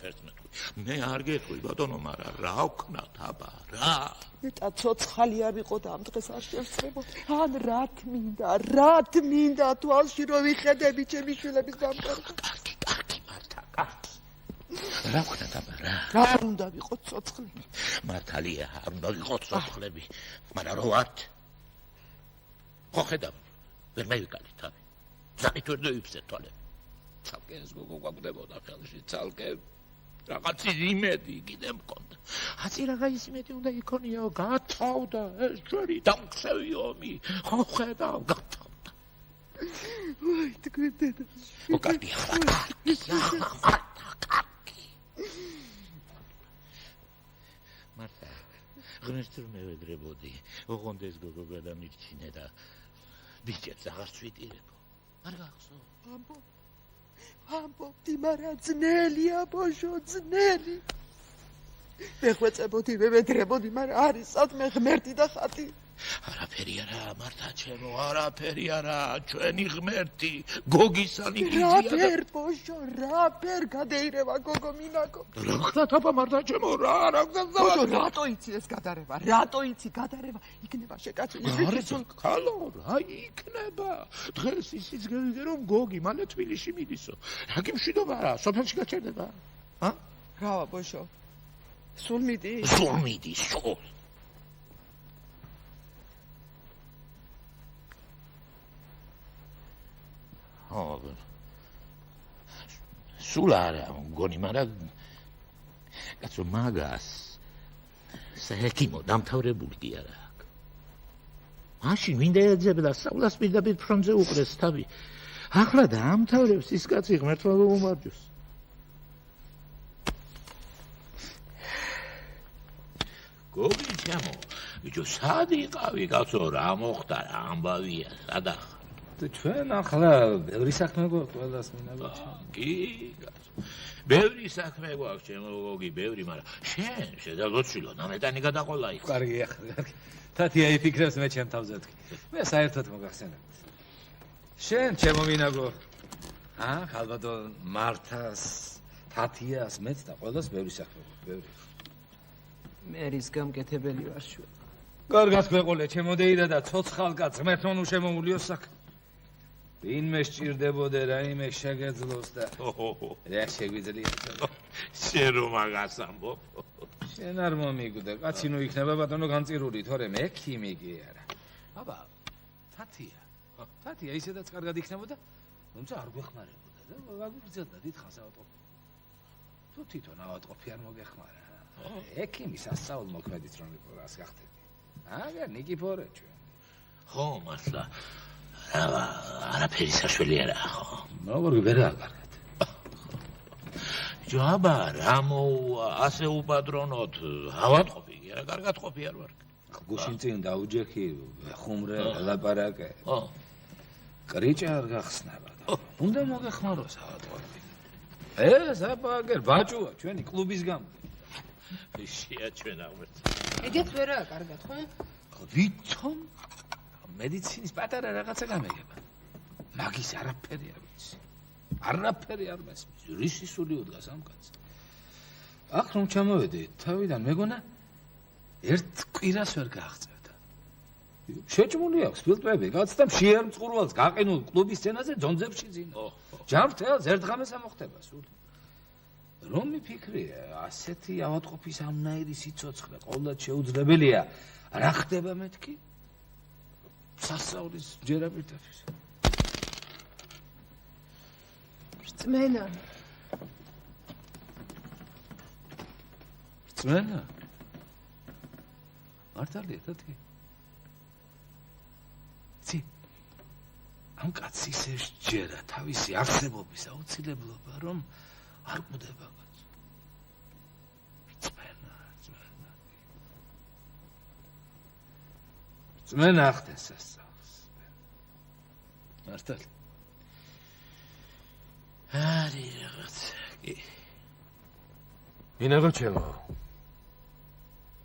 ფერს მეტყვი. მე არ გეტყვი ბატონო, მაგრამ რა ვქნათ აბა, რა? მეტა ცოცხალი არ იყო და ამ დღეს არ შევსწრებოდ. ან რათ მინდა თვალში რო ვიხედები ჩემი შვილების დამკარგვა. კარგი, მართა, კარგი. რა ვქნათ აბა, რა? არ უნდა ვიყოთ ცოცხლები. მართალია, არ უნდა ვიყოთ ცოცხლები, მაგრამ რო ვართ? ხო ხედავ, ვერ მევიკალი თავი. ზანით ვერ დავიფსე თვალები. ცალკე ეს გოგო გვაგდებოდა ხელში, ცალკე რაღაც იმედი კიდე მქონდა. აცი რაღაც იმედი უნდა იქონიაო, გათავდა ეს ჩვენი დამქცევი ომი. ხო ხედავ, გათავდა. ვაი, თქვენ დედა. ო კარგი, კარგი. მართა, ღმერთს რომ მევედრებოდი, ოღონდ ეს გოგო გადამირჩინე და ბიჭებს აღარ წვიტირებო. არ გახსოვ? ამბობდი, მაგრამ ძნელია, ბოშო, ძნელი. მე ხვეწებოდი, მე ვედრებოდი, მაგრამ არის სადმე ღმერთი და ხატი. არაფერი არა, მართა ჩემო, არაფერი არა, ჩვენი ღმერთი, გოგისანი რაფერ ბოშო, რაფერ გადაირევა გოგო მინაკო. რა ხლათ აბა მართა ჩემო, რა გზა ბოშო, რატო იცი ეს გადარება? რატო იცი გადარება? იქნება შეკაცული არა, ქალო, რა იქნება? დღეს ისიც გელიდე რომ გოგი მალე თბილისში მიდისო. რა გიმშვიდობა რა, სოფელში გაჩერდება? რავა ბოშო. სულ მიდის? სულ მიდის, სულ. სულ არა, მგონი, მაგრამ კაცო მაგას საჰექიმო დამთავრებული კი არა აქვს. მაშინ მინდა ეძებდა სწავლას პირდაპირ ფრონტზე უყრეს თავი. ახლა დაამთავრებს ის კაცი ღმერთმა მოუმარჯოს. გოგი ჩემო, ბიჭო, სად იყავი კაცო, რა მოხდა, რა ამბავია, სადა თუ ჩვენ ახლა ბევრი საქმე გვაქვს ყველას მინაგვაქვს. კი, კაცო. ბევრი საქმე გვაქვს, ჩემო გოგი, ბევრი, მაგრამ შენ შედაგოცილო, ნამეტანი გადაყოლა იქ. კარგი, ახლა. თათია იფიქრებს მე ჩემ თავზე თქვი. მე საერთოდ მოგახსენებთ. შენ ჩემო მინაგო. ხალბატო მართას, თათიას, მეც და ყველას ბევრი საქმე გვაქვს, ბევრი. მერის გამკეთებელი ვარ შუა. კარგად გვეყოლე, ჩემო დეიდა და ცოცხალკაც ღმერთონ უშემოულიო საქმე. ვინმე სჭირდებოდე რაიმე შეგეძლოს და რა შეგვიძლია. შენ რომ მაგას ამბობ. შენ არ მომიგვდა, კაცი ნუ იქნება ბატონო განწირული, თორემ ექიმი კი არა. აბა, თათია ისედაც კარგად იქნებოდა, თუმცა არ გვეხმარებოდა და ვაგრძელდა დიდხანს ავატყოფი. თუ თვითონ ავატყოფი არ მოგეხმარა. ექიმი სასწაულ მოქმედით რომ რას გახდები. აგერ ნიკიფორე ჩვენ. ხო, მართლა. არაფერი საშველი არა, ხო. როგორ ვერა კარგად. ჯაბა, რამო ასე უპატრონოთ, ავატყოფი, არა კარგად ყოფი არ ვარ. გუშინ წინ დაუჯექი, ხუმრე, ლაპარაკე. ხო. კრიჭა არ გახსნება. უნდა მოგეხმაროს ავატყოფი. ეს აბაგერ ბაჭუა ჩვენი კლუბის გამო. შეაჩვენა ღმერთს. ეგეც ვერაა კარგად, ხო? ვითომ მედიცინის პატარა რაღაცა გამეგება. მაგის არაფერი არ ვიცი. არაფერი არ მესმის. რისი სული უდგას ამ კაცს. აქ რომ ჩამოვედი, თავიდან მეგონა ერთ კვირას ვერ გააღწევდა. შეჭმული აქვს ფილტვები, კაცთან შეარ მწყურვალს გაყინულ კლუბის სცენაზე ძონძებში ძინა. ჯანმრთელს ერთხამეს ამოხდება სული. რომ მიფიქრია, ასეთი ავატყოფის ამნაირი სიცოცხლე ყოველდღე შეუძლებელია. რა ხდება მეთქი? სასწაულის ჯერა პირდაპირ. რწმენა. რწმენა? მართალია, თათი? ცი, ამ კაცს ისე შეჯერა თავისი არსებობის აუცილებლობა, რომ არ კვდება კაც. რწმენა ახდენს სასწაულს. მართალია. არი რაღაც. კი. მინაგო ჩემო.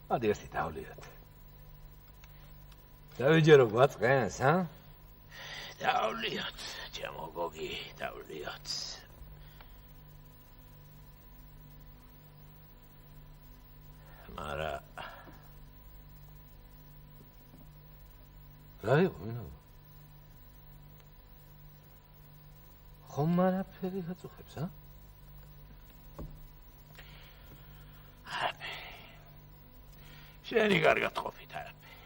ადი ერთი დავლიოთ. დავიჯერო გვაწყენს, დავლიოთ, ჩემო გოგი, დავლიოთ. მარა რა იყო მინაგო? ხომ არაფერი გაწუხებს, შენი კარგად ყოფით არაფერი.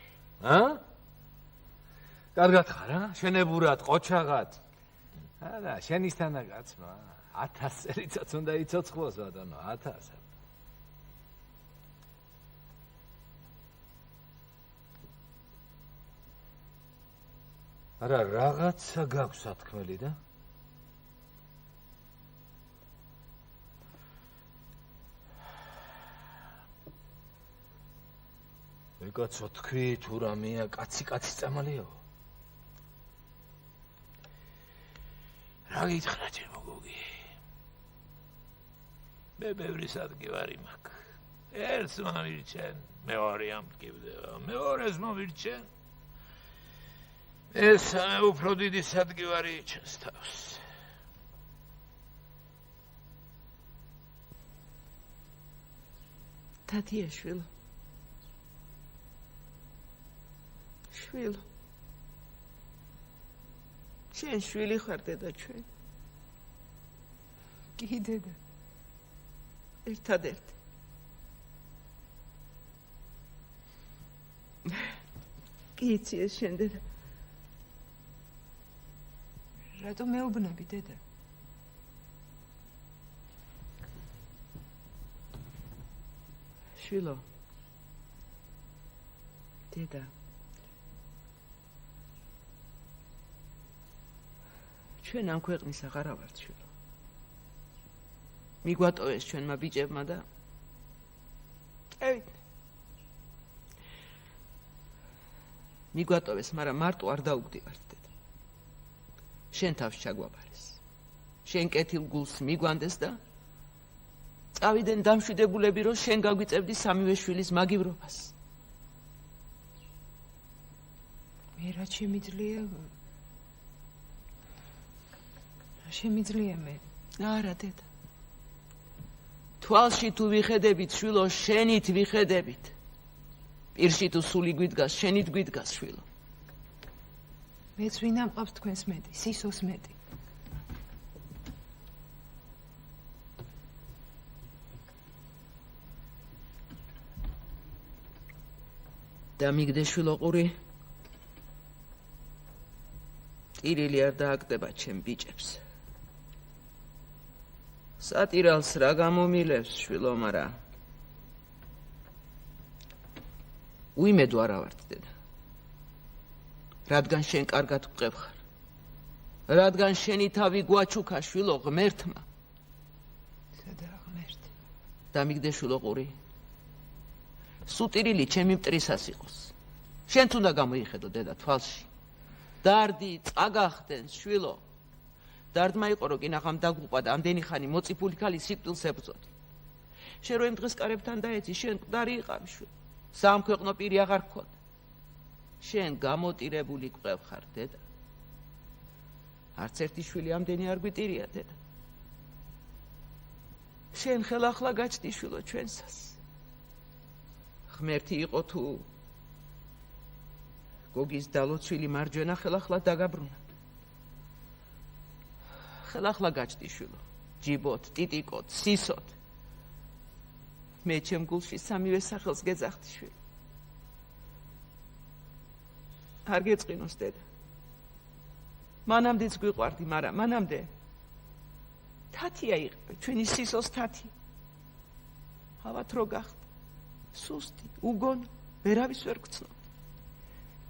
კარგად ხარ, შენებურად, ყოჩაღად. არა, შენისთანა კაცმა 1000 წელიწადს უნდა იცოცხლოს ბატონო, 1000. არა, რაღაცა გაქვს სათქმელი და? ეკაცო თქვი თუ რამეა, კაცი კაცის წამალიო? რა გითხრა ჩემო გოგი? მე ბევრი სადგი ვარი მაქვს. ერთს მომირჩენ, მეორე ამტკივდება, მეორეს მომირჩენ. მესამე უფრო დიდი სადგივარი იჩენს თავს. თათია შვილო. შვილო. შენ შვილი ხარ დედა ჩვენ. კი დედა. ერთადერთი. კი იცი ეს შენ დედა. რატომ მეუბნები დედა? შვილო. დედა. ჩვენ ამ ქვეყნის აღარა ვართ შვილო. მიგვატოვეს ჩვენმა ბიჭებმა და წევით. მიგვატოვეს, მაგრამ მარტო არ დაუგდივართ დედა. შენ თავს ჩაგვაბარეს. შენ კეთილ გულს მიგვანდეს და წავიდნენ დამშვიდებულები, რომ შენ გაგვიწევდი სამივე შვილის მაგივრობას. მე რა შემიძლია მე? არა დედა. თვალში თუ ვიხედებით შვილო, შენით ვიხედებით. პირში თუ სული გვიდგას, შენით გვიდგას შვილო. მეც ვინ ამყავს თქვენს მეტი, სისოს მეტი. დამიგდე შვილო ყური. ტირილი არ დააკდება ჩემ ბიჭებს. სატირალს რა გამომილევს შვილო, მარა უიმედო არა ვართ დედა. რადგან შენ კარგად ვყევ ხარ. რადგან შენი თავი გვაჩუქა შვილო ღმერთმა. სადაა ღმერთი? დამიგდე შვილო ყური. სუტირილი ჩემი მტრისას იყოს. შენ თუნდა გამოიხედო დედა თვალში. დარდი წაგახდენს შვილო. დარდმა იყო რომ კინაღამ დაგუყვა და ამდენი ხანი მოწიფული ქალი სიკვდილს ებრძოდი. შენ რო იმ დღეს კარებთან დაეცი, შენ მკვდარი იყავ შვილო. სამქვეყნო პირი აღარ გქონდა. შენ გამოტირებული ყვევ ხარ დედა. არც ერთი შვილი ამდენი არ გვიტირია დედა. შენ ხელახლა გაჩდი შვილო ჩვენსას. ღმერთი იყო თუ გოგის დალოცვილი მარჯვენა ხელახლა დაგაბრუნა. ხელახლა გაჩდი შვილო. ჯიბოთ, ტიტიკოთ, სისოთ. მე ჩემ გულში სამივე სახელს გეძახდი შვილო. არ გეწყინოს დედა. მანამდეც გვიყვარდი, მაგრამ მანამდე თათია იყო, ჩვენი სისოს თათი. ავათ რო გახდა. სუსტი, უგონო, ვერავის ვერ გცნობ.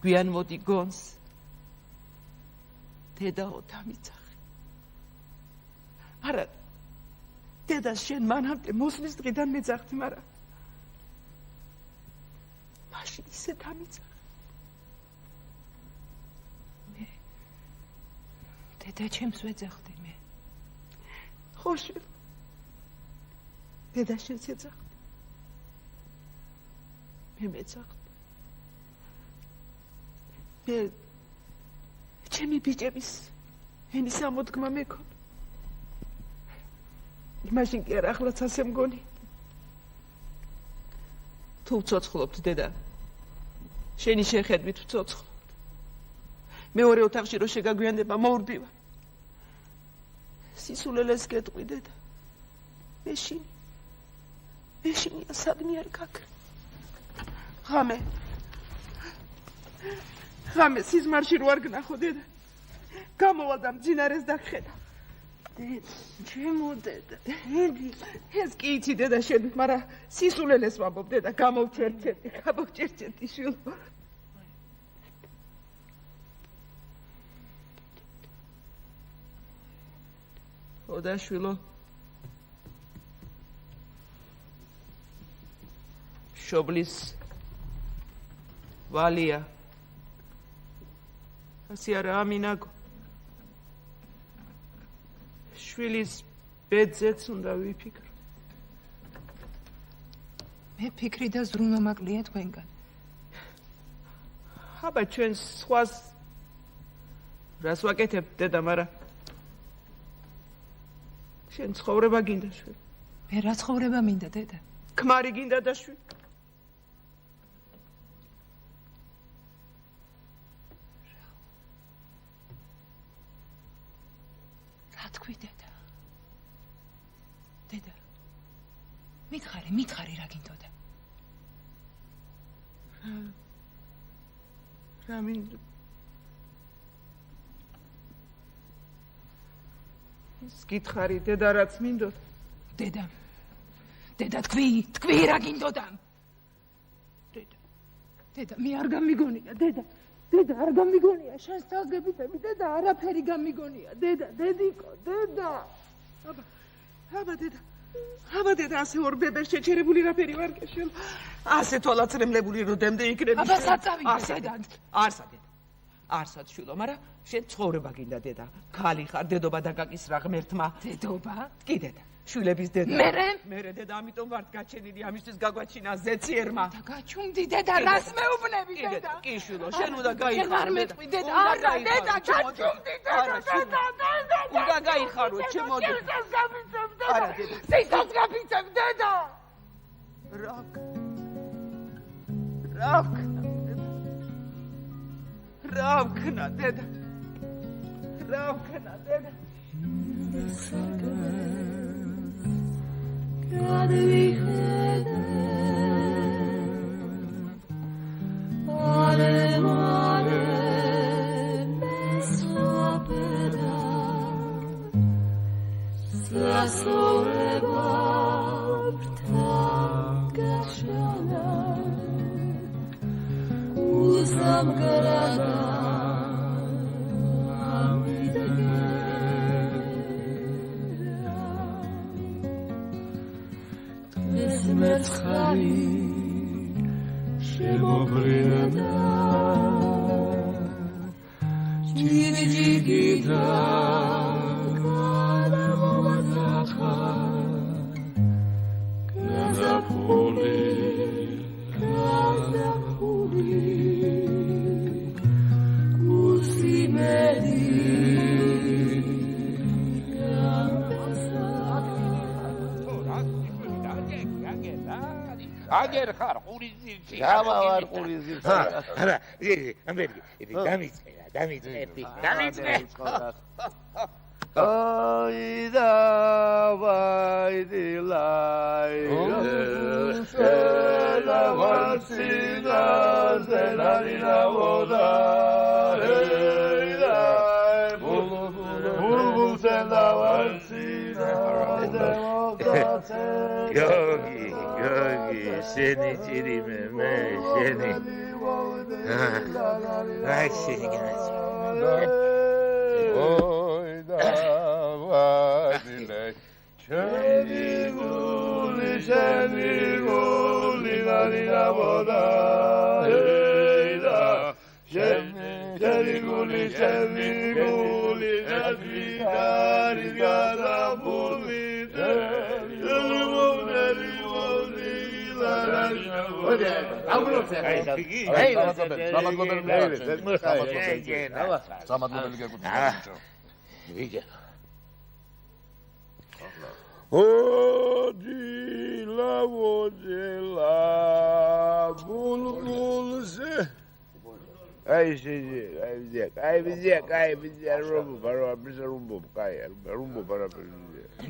გვიან მოდი გონს. დედაო დამიძახე. არა, დედა შენ მანამდე მოსვლის დღიდან მეძახდი, მაგრამ მაშინ ისე დამიძახე. მე დედა ჩემს ვეძახდი მე. ხო შვილო. დედა შენს ეძახდი. მე მეძახდი. მე ჩემი ბიჭების ენის ამოდგმა მეკონა. მაშინ კი არ ახლაც ასე მგონი. თუ ვცოცხლობთ დედა, შენი შეხედვით ვცოცხლობთ. მეორე ოთახში რო შეგაგვიანდება მოურბივა. სისულელეს გეტყვი დედა. მეშინია სადმე არ გაქრა. ღამე სიზმარში რო არ გნახო დედა. გამოვალ და მძინარეს დაგხედა. ჩემო დედა, ეს კი იცი დედა შენ, მაგრამ სისულელეს ვამბობ დედა, გამოვჭერჭეთი შვილო. ოდა შვილო. შობლის ვალია. ასე არა ამინაგო. შვილის ბედზეც უნდა ვიფიქრო. მე ფიქრი და ზრუნვა მაკლია თქვენგან. აბა ჩვენ სხვას რას ვაკეთებ დედა, მაგრამ შენ ცხოვრება გინდა შვილი. მე რა ცხოვრება მინდა დედა? ქმარი გინდა და შვილი. რა თქვი დედა? დედა. მითხარი რა გინდოდა? რა მინდა? ის გითხარი დედა რაც მინდოდა? დედა თქვი რა გინდოდა? დედა მე არ გამიგონია დედა არ გამიგონია შენს თავს გებიწები დედა არაფერი გამიგონია დედიკო აბა დედა ასე ორ ბებერ შეჩერებული რაფერი ვარ კეშელ ასე თვალაცრემლებული როდემდე იქნები აბა საწავიდე დედა არსად შვილო მაგრამ შენ ცხოვრება გინდა დედა ქალი ხარ დედობა დაგაკისრა ღმერთმა დედობა კი დედა შვილების დედა მერე დედა ამიტომ ვარ გაჩენილი ამისთვის გაგვაჩინა ზეციერმა და გაჩუმდი დედა რას მეუბნები დედა კი შვილო შენ უნდა გაიხარო არ მეტყვი დედა არა დედა გაჩუმდი დედა უნდა გაიხარო ჩემო დედა არა დედა სიცოცხლე გაფიცებ დედა რა ვქნა დედა აგერ ხარ ყურიზილში გავა ვარ ყურიზილში არა ამბერგი დამიწყე აი და ვაიდილაი შელა ვარცინა ზელარინა ვოდა ეიდა ბულბულ ზელა ვარცინა გოგი შენი ჭირიმე მე შენი აი შენი განაცხადი ოი და ვადილე შენი გული ლარინა ვოდა ეიდა შენი გული ნაზვიდარი გადაბული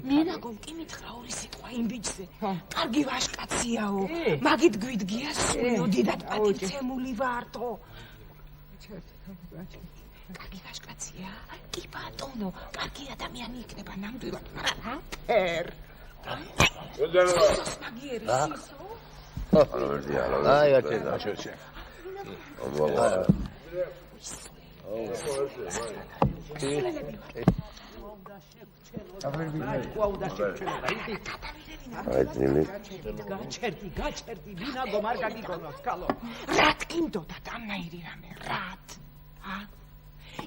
მენაკო კი მითხრა ორი სიტყვა იმ ბიჭზე კარგი ვაჟკაციაო მაგით გვიდგია სულო დიდად პატიცემული ვარტო კარგი ვაჟკაცია კი ბატონო კარგი ადამიანი იქნება ნამდვილად მაგრამ ფერ მაგიერი სისო აი აჩენა გაჩერდი ვინაგო მარგალი გონოს კალო რატ გინდოდა დამნაირი რამე რატ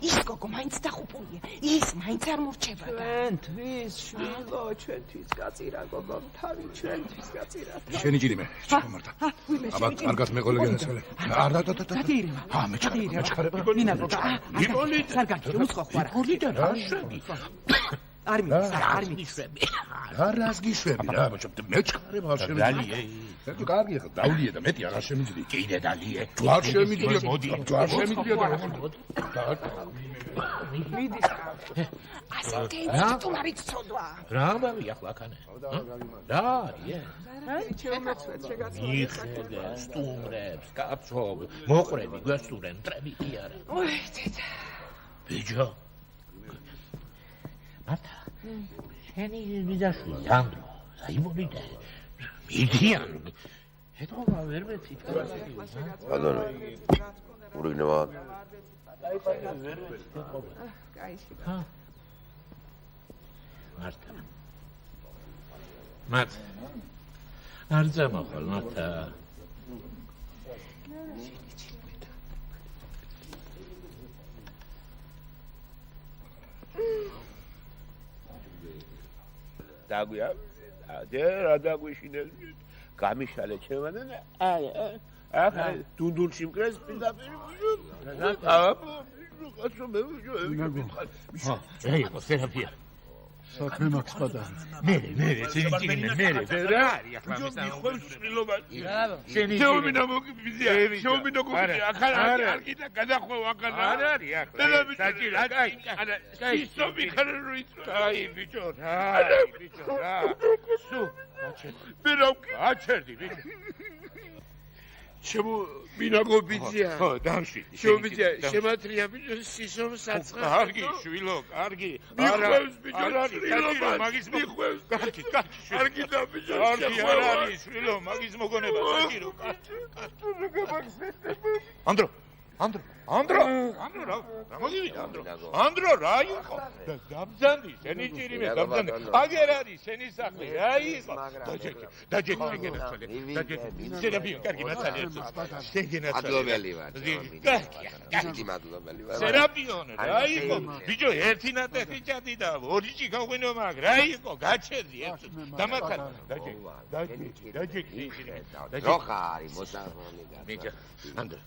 ის გოგო მაინც დახუპულია. ის მაინც არ მორჩება. ჩვენთვის შვილო, ჩვენთვის გაწირა გოგო, თავი ჩვენთვის გაწირა. შენი ჭირი მე, ჩამართა. აბა, კარგად მეყოლე გენაცვალე. არ გადაირება. მეჩქარება. მინა გოგო. იპოლიტა. სარგანში უცხო ხარ. იპოლიტა რა შვები? არ მიდის. რა რას გიშვები რა, ბოჭო, მეჩქარება არ შემიძლია. დალიე. კარგი ხა, დაულიე და მეტი აღარ შემიძლია. კიდე დალიე. არ შემიძლია. მოდი. არ შემიძლია და მიდის. ასე თეინსტიტულარი ცოდვა. რა ამბავი ახლა ქანე? რა არია? ჩემნაცვეთ შეგაცვალე. მიხედე, სტუმრებს, კაცობ, მოყრები, გვესტურენ, მტრები კი არა. ოი, დედა. ბიჭო. მარტა. შენი ბიძაშვილი ანდრო, საიმონიტე. მიდიან. ეთქობა ვერ მეცი ჩქარასები. ბატონო. ურიგნება. ჰა. მარტა. მარტა. არ ზამახვალ მარტა. დაგვია რა დაგვიშინეს გამიშალე ჩემადან ახლა დუნდულში მკრეს პირდაპირ რა იყო თერაპია? საქმე მაქვს პატარა. მე სინჯინი რა არის ახლა მიხვევს შვილობა შენი შეუმინა მოგიბიზია შეუმინა გუბია ახლა არ კიდე გადახვევ ახლა არ არის ახლა საჭირო კაი ისო მიხარ როიწო აი ბიჭო რა სუ მე რა აჩერდი ბიჭო შემო მინაგო ბიძია ხო დამში შემობიძია შემატრია ბიჭო სისომ საცხა კარგი შვილო კარგი მიხვევს ბიჭო შვილო მაგის მიხვევს კარგი კარგი და ბიჭო კარგი არ არის შვილო მაგის მოგონება საჭირო ანდრო რა მოგივიდა ანდრო რა იყო დაბზანდი შენი ჭირი მე დაბზანდი აგერ არის შენი სახლი რა იყო დაჯექი შეგენაცვალე დაჯექი სერაფიო კარგი მაცალე შეგენაცვალე მადლობელი ვარ კარგი მადლობელი ვარ სერაფიო რა იყო ბიჭო ერთი ნატეხი ჭადი და ორიჭი გაღვინო მაგ რა იყო გაჩერდი ერთ დამახარ დაჯექი რო ხარი მოსაღონი ბიჭო ანდრო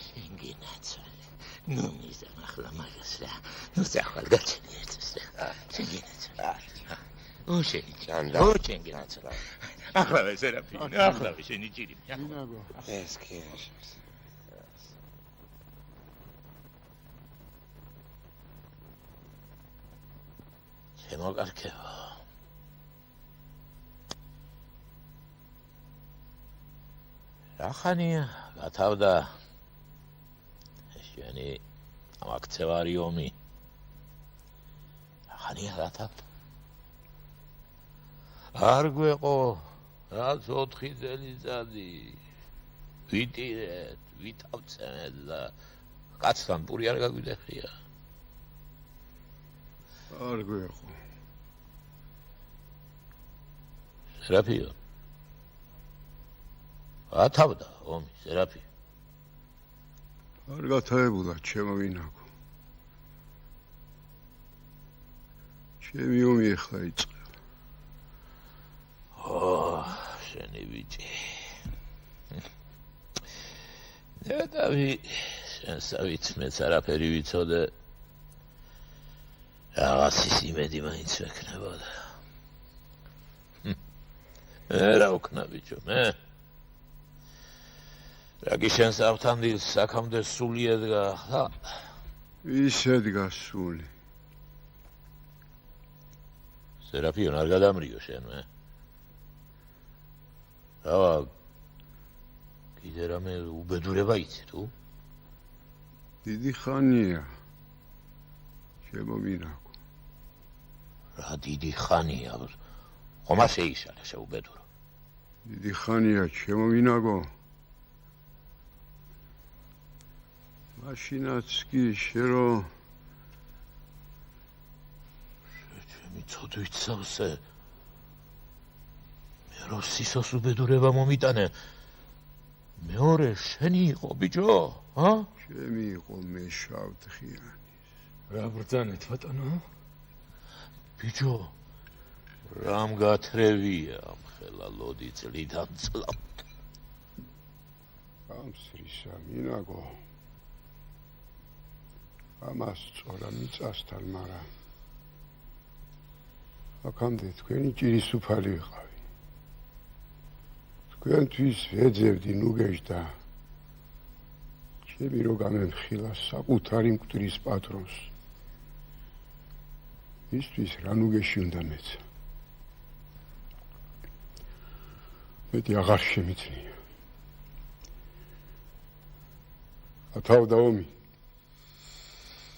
შეგენაცვალე ნუ მიზა ახლა მაგას რა ნუ ახლა გაჩერდი ო შეგენაცვალე ახლა სერაფი ახლა შენი ჭირი ეს კი შემოგარქება რა ხანია გათავდა შენი ამაქცევარი ომი რა ხანია გათავდა არ გვეყო რაც 4 წელიწადი ვიტირეთ ვითავცემეთ და კაცთან პური არ გაგვიდეხია არ გვეყო სერაფიო გათავდა ომი სერაფი არ გათაებულა ჩემო ვინაგო ჩემი ომი ახლა იწყება შენი ბიჭი დავი შენსავით მეც არაფერი ვიცოდე რაღაცის იმედი მაინც ვექნებოდა რა ვქნა ბიჭო მე რაგი შენს ავთანდილს საქამდე სული ედგა ხა ის ედგა სული სერაფიონ არ გადამრიო შენ მე რა კიდე რამე უბედურება იცი თუ დიდი ხანია ჩემო ვინაგო რა დიდი ხანია ხომა შეიშალა შეუბედურო დიდი ხანია ჩემო ვინაგო მაშინაც კი შერო ჩემი ცოდვით სავსე მე რო სისოს უბედურება მომიტანე მეორე შენი იყო ბიჭო, ა? ჩემი იყო მე შავთხიანი. რა ბრძანეთ ბატონო? ბიჭო, რამ გათრევია ხელა ლოდი წლიდან წლავთ. ამსრისა მინაგო. ამას წორა მიწასთან, მაგრამ აქამდე თქვენი ჭირის უფალი ვიყავი. თქვენთვის ვეძებდი ნუგეშდა. ჩემი რო გამემხილა საკუთარი მკვდრის პატრონს. ისთვის რა ნუგეში უნდა მეცა. მეტი აღარ შემიძლია. ათავდა ომი.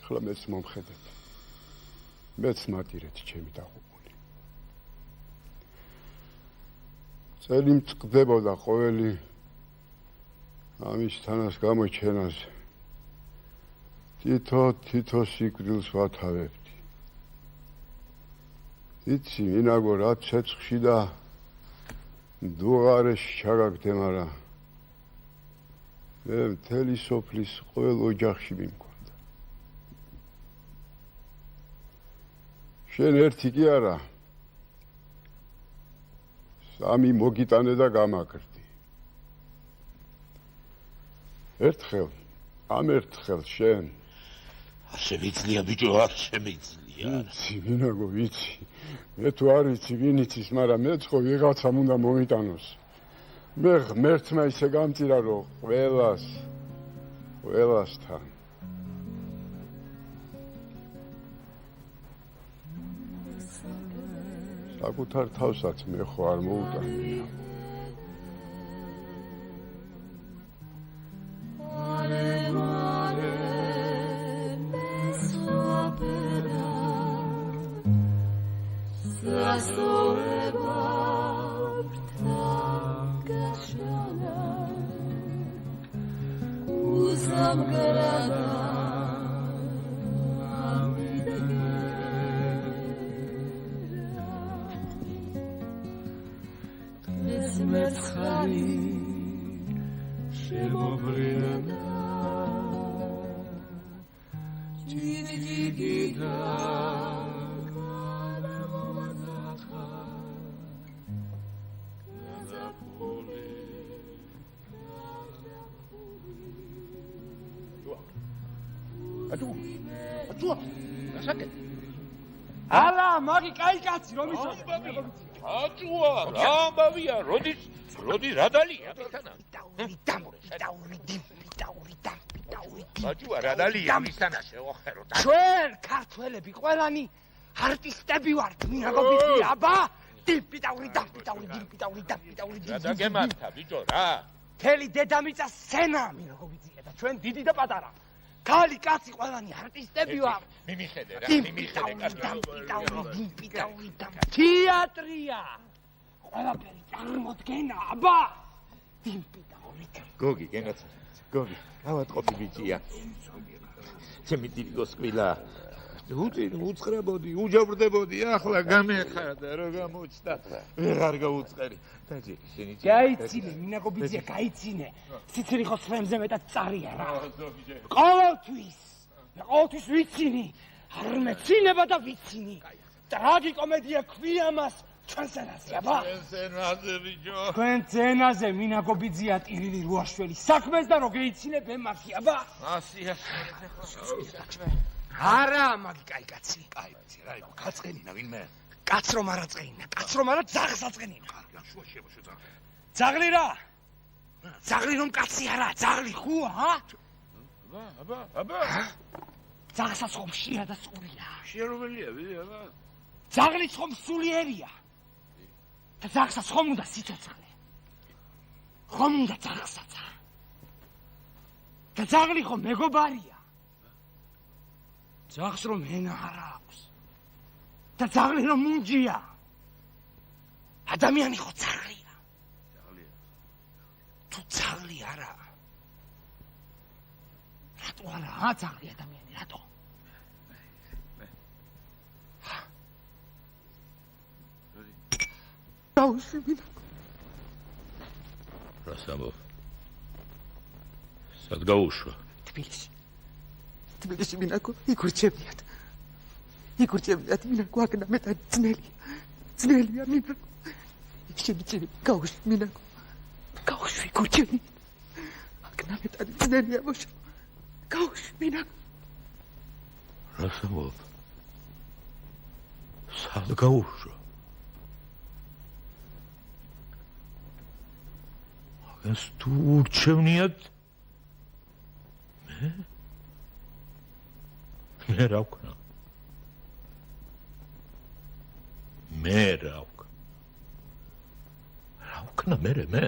ახლა მეც მომხედეთ. მეც მატირეთ ჩემი დაღუპული. წელი მწყდებოდა ყოველი ამის თანას გამოჩენას. თითო სიკვდილს ვათავებდი. იცი მინაგო რა ცეცხლში და დუღარეში ჩაგაგდე, მაგრამ მე მთელი სოფლის ყოველ ოჯახში მიმქონდა. შენ ერთი კი არა, სამი მოგიტანე და გამაგრდი. ერთხელ, ამ ერთხელ შენ არ შემიძლია ბიჭო, არ შემიძლია. ვიცი, მინაგო, ვიცი. მე თუ არ ვიცი, ვინ იცის, მაგრამ მეც ხო ვიღაცამ უნდა მომიტანოს. მე ღმერთმა ისე გამწირა, რომ ყველასთან. საკუთარ თავსაც მე ხო არ მოუტანია. არა, მაგი კაი კაცი რომ ისო. აწუა, რა ამბავია, როდის რა დალია მისანა? აჭუა, რა დალია მისანა შეოხერო. ჩვენ ქართველები ყველანი არტისტები ვართ, მინაგობიცი, აბა? დიმპიტაური. რა დაგემართა ბიჭო, რა? თელი დედამიწა სცენა, მინაგობიცია და ჩვენ დიდი და პატარა. ქალი კაცი ყველანი არტისტები ვართ. მიმიხედე რა, დიმპიტაური. თეატრია. ყველაფერი წარმოდგენა, აბა? დიმპიტაური. გოგი, გენაცარ. გოგი, გავატყობი ბიჭია. ჩემი დილგოს კვილა. უცხრებოდი, უჯავრდებოდი, ახლა გამეხარდა, რა გამოჩნდა. ვეღარ გაუწყერი. დაჯექი შენი ჭი. გაიცინე, მინაგობიცია, გაიცინე. სიცრიხოს ფრემზე მეტად წარია რა. ყოველთვის ვიცინი. არ მეცინება და ვიცინი. ტრაგიკომედია ქვია მას. ჩვენ სცენაზე, აბა? თქვენ სცენაზე მინაგობიძია ტირილი რუაშველი საქმეს და რო გეიცინებ ემარხი, აბა? არა, მაგი კაი კაცი. კაი ვიცი რა იყო, გაწყენინა ვინმე? კაც რომ არ აწყენინა, კაც რომ არა ძაღლს აწყენინა. ძაღლი რა? ძაღლი რომ კაცი არა, ძაღლი ხუა, ჰა? აბა. ძაღლსაც ხომ შია და სულია. შეერობელია, აბა. ძაღლიც ხომ სულიერია. და ძაღლსაც ხომ უნდა სიცოცხლე. ხომ უნდა ძაღლსაც. და ძაღლი ხომ მეგობარია. ძაღლს რომ ენა არ აქვს. და ძაღლი რომ მუნჯია. ადამიანი ხო ძაღლია. თუ ძაღლი არა. რატო არა, ძაღლი ადამიანი, რატო? რას ამბობ? სად გაუშვა? თბილისში მინაკო იგურჩებიათ მინაკო აქ ნამეტად ძნელია მინაკო შემიჭირი გაუშვი მინაკო გაუშვი გურჩები აქ ნამეტად ძნელია მოშო გაუშვი მინაკო რასამობ სად გაუშვა? ეს თუ ურჩევნიათ მე რა ვქნა? რა ვქნა მე?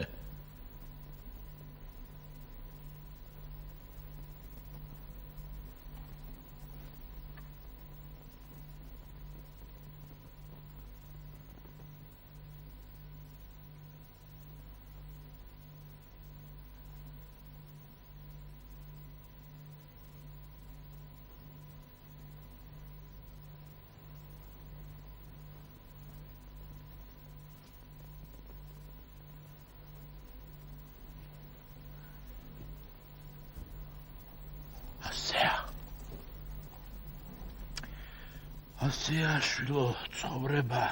ასეა შვილო ცხოვრება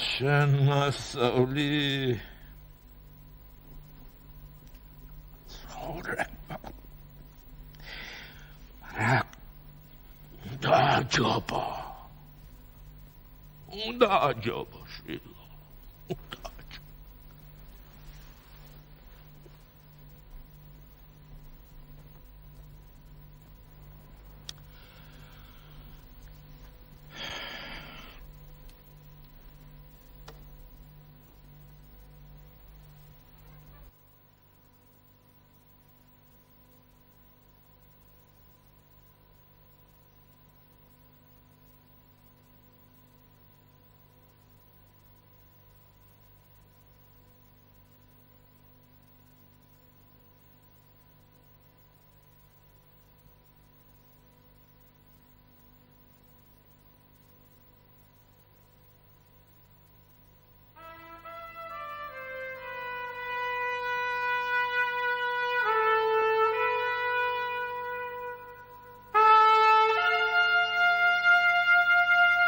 შენ მასწავლი ცხოვრება რა უნდა ჯობა შვილო